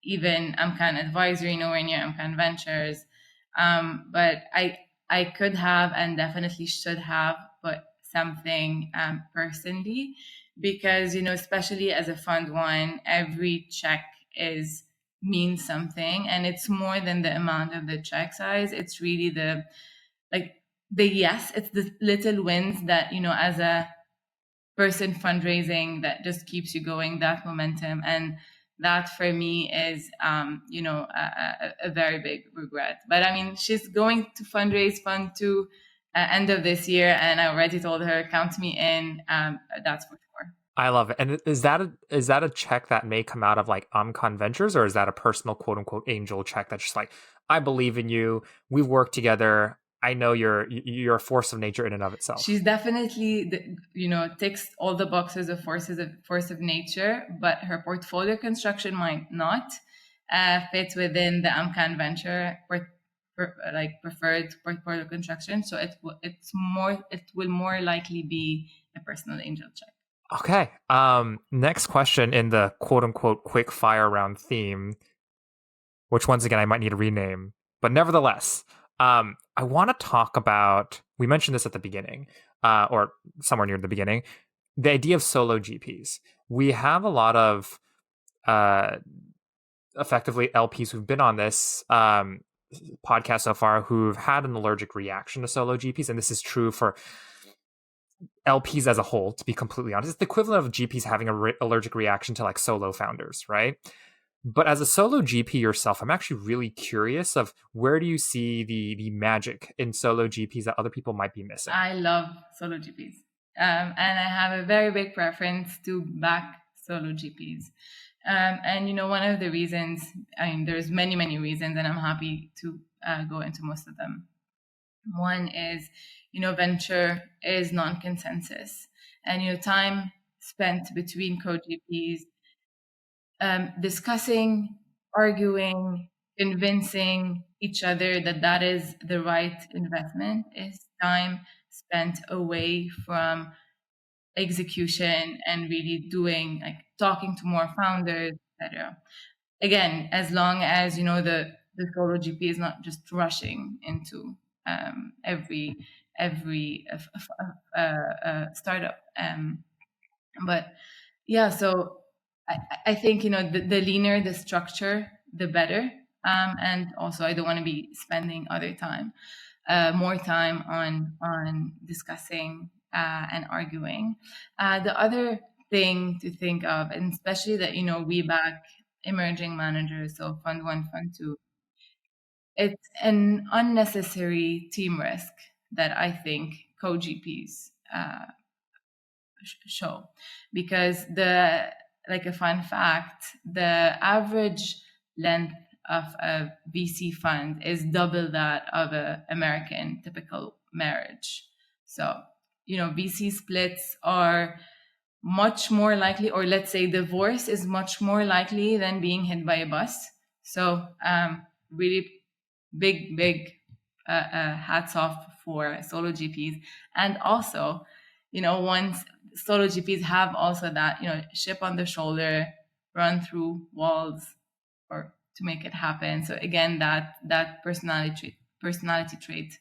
even Amkan Advisory, nowhere near Amkan Ventures. But I could have and definitely should have put something personally, because, especially as a fund one, every check means something, and it's more than the amount of the check size. It's really it's the little wins that, as a person fundraising, that just keeps you going, that momentum. And that for me is a very big regret. But I mean, she's going to fundraise fund 2 end of this year, and I already told her, count me in. That's for sure. I love it. And is that a check that may come out of like Amkan Ventures, or is that a personal quote unquote angel check that's just like, I believe in you, we've worked together, I know you're a force of nature in and of itself? She's definitely ticks all the boxes of force of nature, but her portfolio construction might not fit within the Amkan Venture preferred portfolio construction. So it will more likely be a personal angel check. Okay. Next question in the quote unquote quick fire round theme, which once again I might need to rename, but nevertheless, I want to talk about. We mentioned this at the beginning, or somewhere near the beginning, the idea of solo GPs. We have a lot of effectively LPs who've been on this podcast so far who've had an allergic reaction to solo GPs, and this is true for LPs as a whole, to be completely honest. It's the equivalent of GPs having an allergic reaction to like solo founders, right? But as a solo GP yourself, I'm actually really curious of where do you see the magic in solo GPs that other people might be missing? I love solo GPs. And I have a very big preference to back solo GPs. And, one of the reasons, there's many, many reasons, and I'm happy to go into most of them. One is, venture is non-consensus. And, time spent between co-GPs discussing, arguing, convincing each other that is the right investment is time spent away from execution and really doing, like talking to more founders, etc. Again, as long as the solo GP is not just rushing into every startup. But yeah, so I think the leaner the structure, the better. And also, I don't want to be spending more time on discussing and arguing. The other thing to think of, and especially that we back emerging managers, so fund 1, fund 2, it's an unnecessary team risk that I think co-GPs show, because like a fun fact, the average length of a VC fund is double that of an American typical marriage. So, VC splits are much more likely, or let's say divorce is much more likely than being hit by a bus. So, really big hats off for solo GPs. And also, once solo GPs have also that, chip on the shoulder, run through walls or to make it happen. So again, that personality trait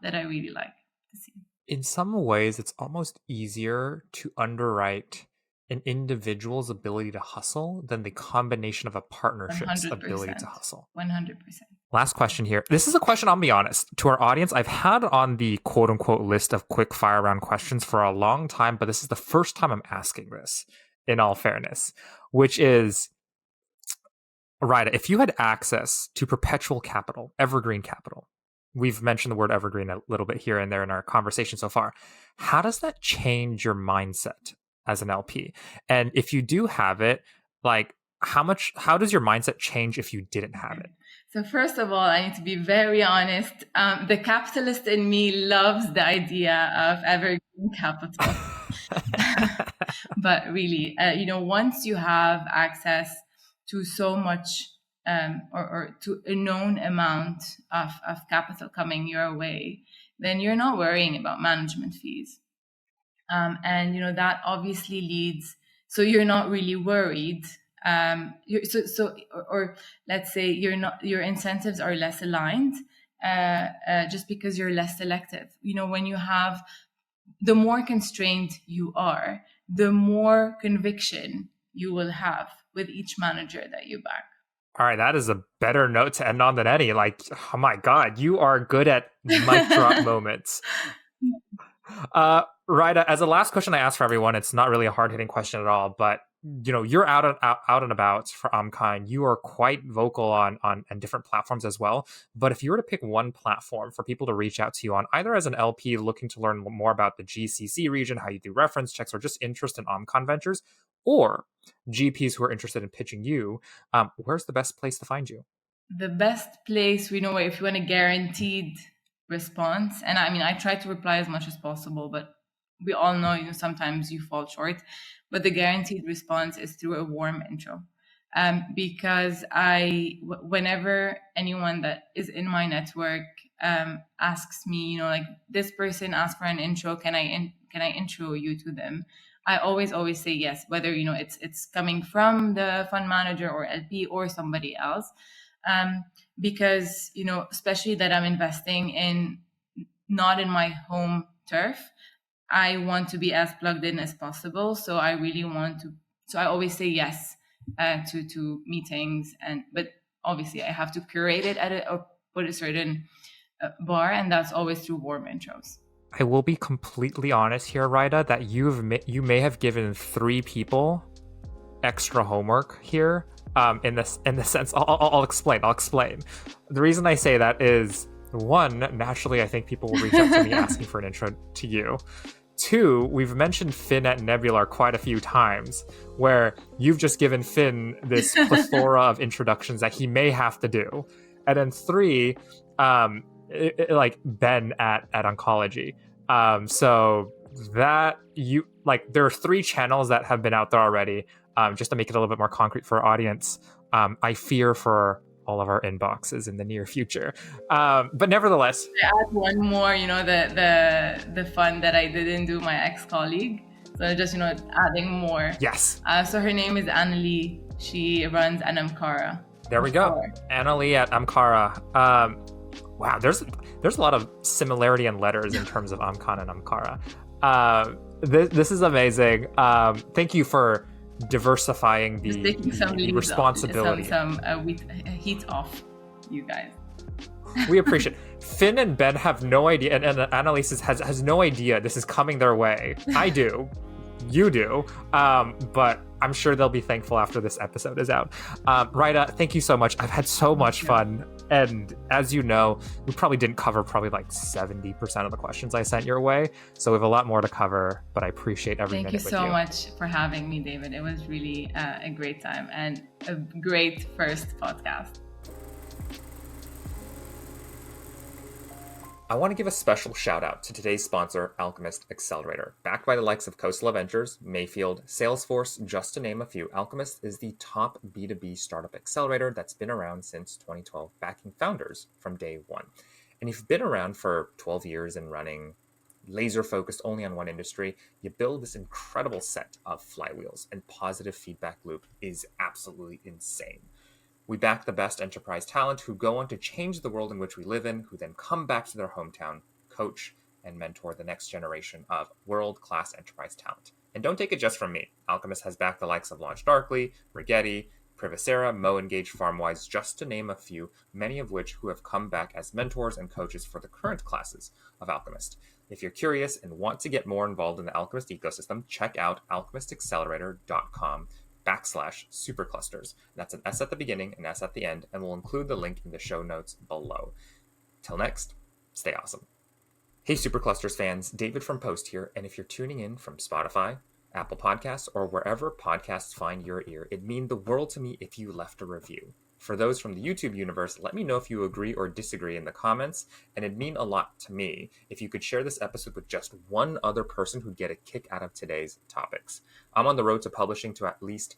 that I really like to see. In some ways, it's almost easier to underwrite an individual's ability to hustle than the combination of a partnership's ability to hustle. 100%. Last question here. This is a question, I'll be honest, to our audience, I've had on the quote unquote list of quick fire round questions for a long time, but this is the first time I'm asking this, in all fairness, which is, Raida, if you had access to perpetual capital, evergreen capital, we've mentioned the word evergreen a little bit here and there in our conversation so far, how does that change your mindset as an LP? And if you do have it, like how does your mindset change if you didn't have it? So first of all, I need to be very honest. The capitalist in me loves the idea of evergreen capital. But really, once you have access to so much or to a known amount of capital coming your way, then you're not worrying about management fees. And that obviously leads, so you're not really worried. Or let's say your incentives are less aligned, just because you're less selective. When you have, the more constrained you are, the more conviction you will have with each manager that you back. All right, that is a better note to end on than any. Like, oh my God, you are good at mic drop moments. Raida, as a last question I ask for everyone, it's not really a hard-hitting question at all, but you're out and about for Amkan. You are quite vocal on different platforms as well. But if you were to pick one platform for people to reach out to you on, either as an LP looking to learn more about the GCC region, how you do reference checks, or just interest in Amkan Ventures, or GPs who are interested in pitching you, where's the best place to find you? The best place, if you want a guaranteed response, and I try to reply as much as possible, but we all know, sometimes you fall short, but the guaranteed response is through a warm intro. because whenever anyone that is in my network asks me, like this person asked for an intro, can I intro you to them? I always say yes, whether it's coming from the fund manager or LP or somebody else, because especially that I'm investing in not in my home turf. I want to be as plugged in as possible, so I really want to. So I always say yes to meetings, but obviously I have to curate it or put a certain bar, and that's always through warm intros. I will be completely honest here, Raida, that you may have given 3 people extra homework here. In the sense, I'll explain. The reason I say that is, 1, naturally, I think people will reach out to me asking for an intro to you. 2, we've mentioned Finn at Nebular quite a few times, where you've just given Finn this plethora of introductions that he may have to do. And then 3, like Ben at Oncology. So that there are 3 channels that have been out there already. Just to make it a little bit more concrete for our audience, I fear for all of our inboxes in the near future. But nevertheless, I add one more, the fund that I didn't do, my ex-colleague. So just, adding more. Yes. So her name is Annalie. She runs an Amkara. There we go. Annalie at Amkara. Wow, there's a lot of similarity in letters in terms of Amkan and Amkara. This is amazing. Thank you for diversifying the responsibility. Some heat off, you guys. We appreciate it. Finn and Ben have no idea, and Annalise has no idea this is coming their way. I do. You do. But I'm sure they'll be thankful after this episode is out. Raida, thank you so much. I've had so much fun. And as you know, we probably didn't cover like 70% of the questions I sent your way. So we have a lot more to cover, but I appreciate every minute with you. Thank you so much for having me, David. It was really a great time and a great first podcast. I want to give a special shout out to today's sponsor, Alchemist Accelerator. Backed by the likes of Khosla Ventures, Mayfield, Salesforce, just to name a few, Alchemist is the top B2B startup accelerator that's been around since 2012, backing founders from day one. And if you've been around for 12 years and running laser focused only on one industry, you build this incredible set of flywheels, and positive feedback loop is absolutely insane. We back the best enterprise talent who go on to change the world in which we live in, who then come back to their hometown, coach, and mentor the next generation of world-class enterprise talent. And don't take it just from me. Alchemist has backed the likes of Launch Darkly, Rigetti, Privacera, Mo Engage, Farmwise, just to name a few, many of which who have come back as mentors and coaches for the current classes of Alchemist. If you're curious and want to get more involved in the Alchemist ecosystem, check out alchemistaccelerator.com/superclusters. That's an S at the beginning and S at the end, and we'll include the link in the show notes below. Till next, stay awesome. Hey Superclusters fans, David from Post here, and if you're tuning in from Spotify, Apple Podcasts, or wherever podcasts find your ear, it'd mean the world to me if you left a review. For those from the YouTube universe, let me know if you agree or disagree in the comments, and it'd mean a lot to me if you could share this episode with just one other person who'd get a kick out of today's topics. I'm on the road to publishing to at least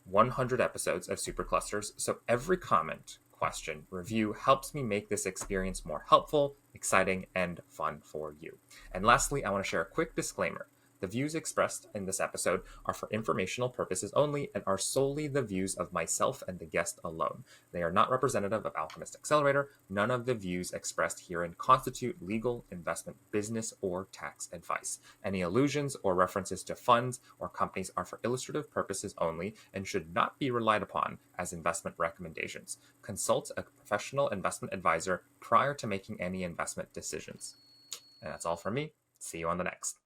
100 episodes of Superclusters, so every comment, question, review helps me make this experience more helpful, exciting, and fun for you. And lastly, I want to share a quick disclaimer. The views expressed in this episode are for informational purposes only and are solely the views of myself and the guest alone. They are not representative of Alchemist Accelerator. None of the views expressed herein constitute legal, investment, business, or tax advice. Any allusions or references to funds or companies are for illustrative purposes only and should not be relied upon as investment recommendations. Consult a professional investment advisor prior to making any investment decisions. And that's all from me. See you on the next.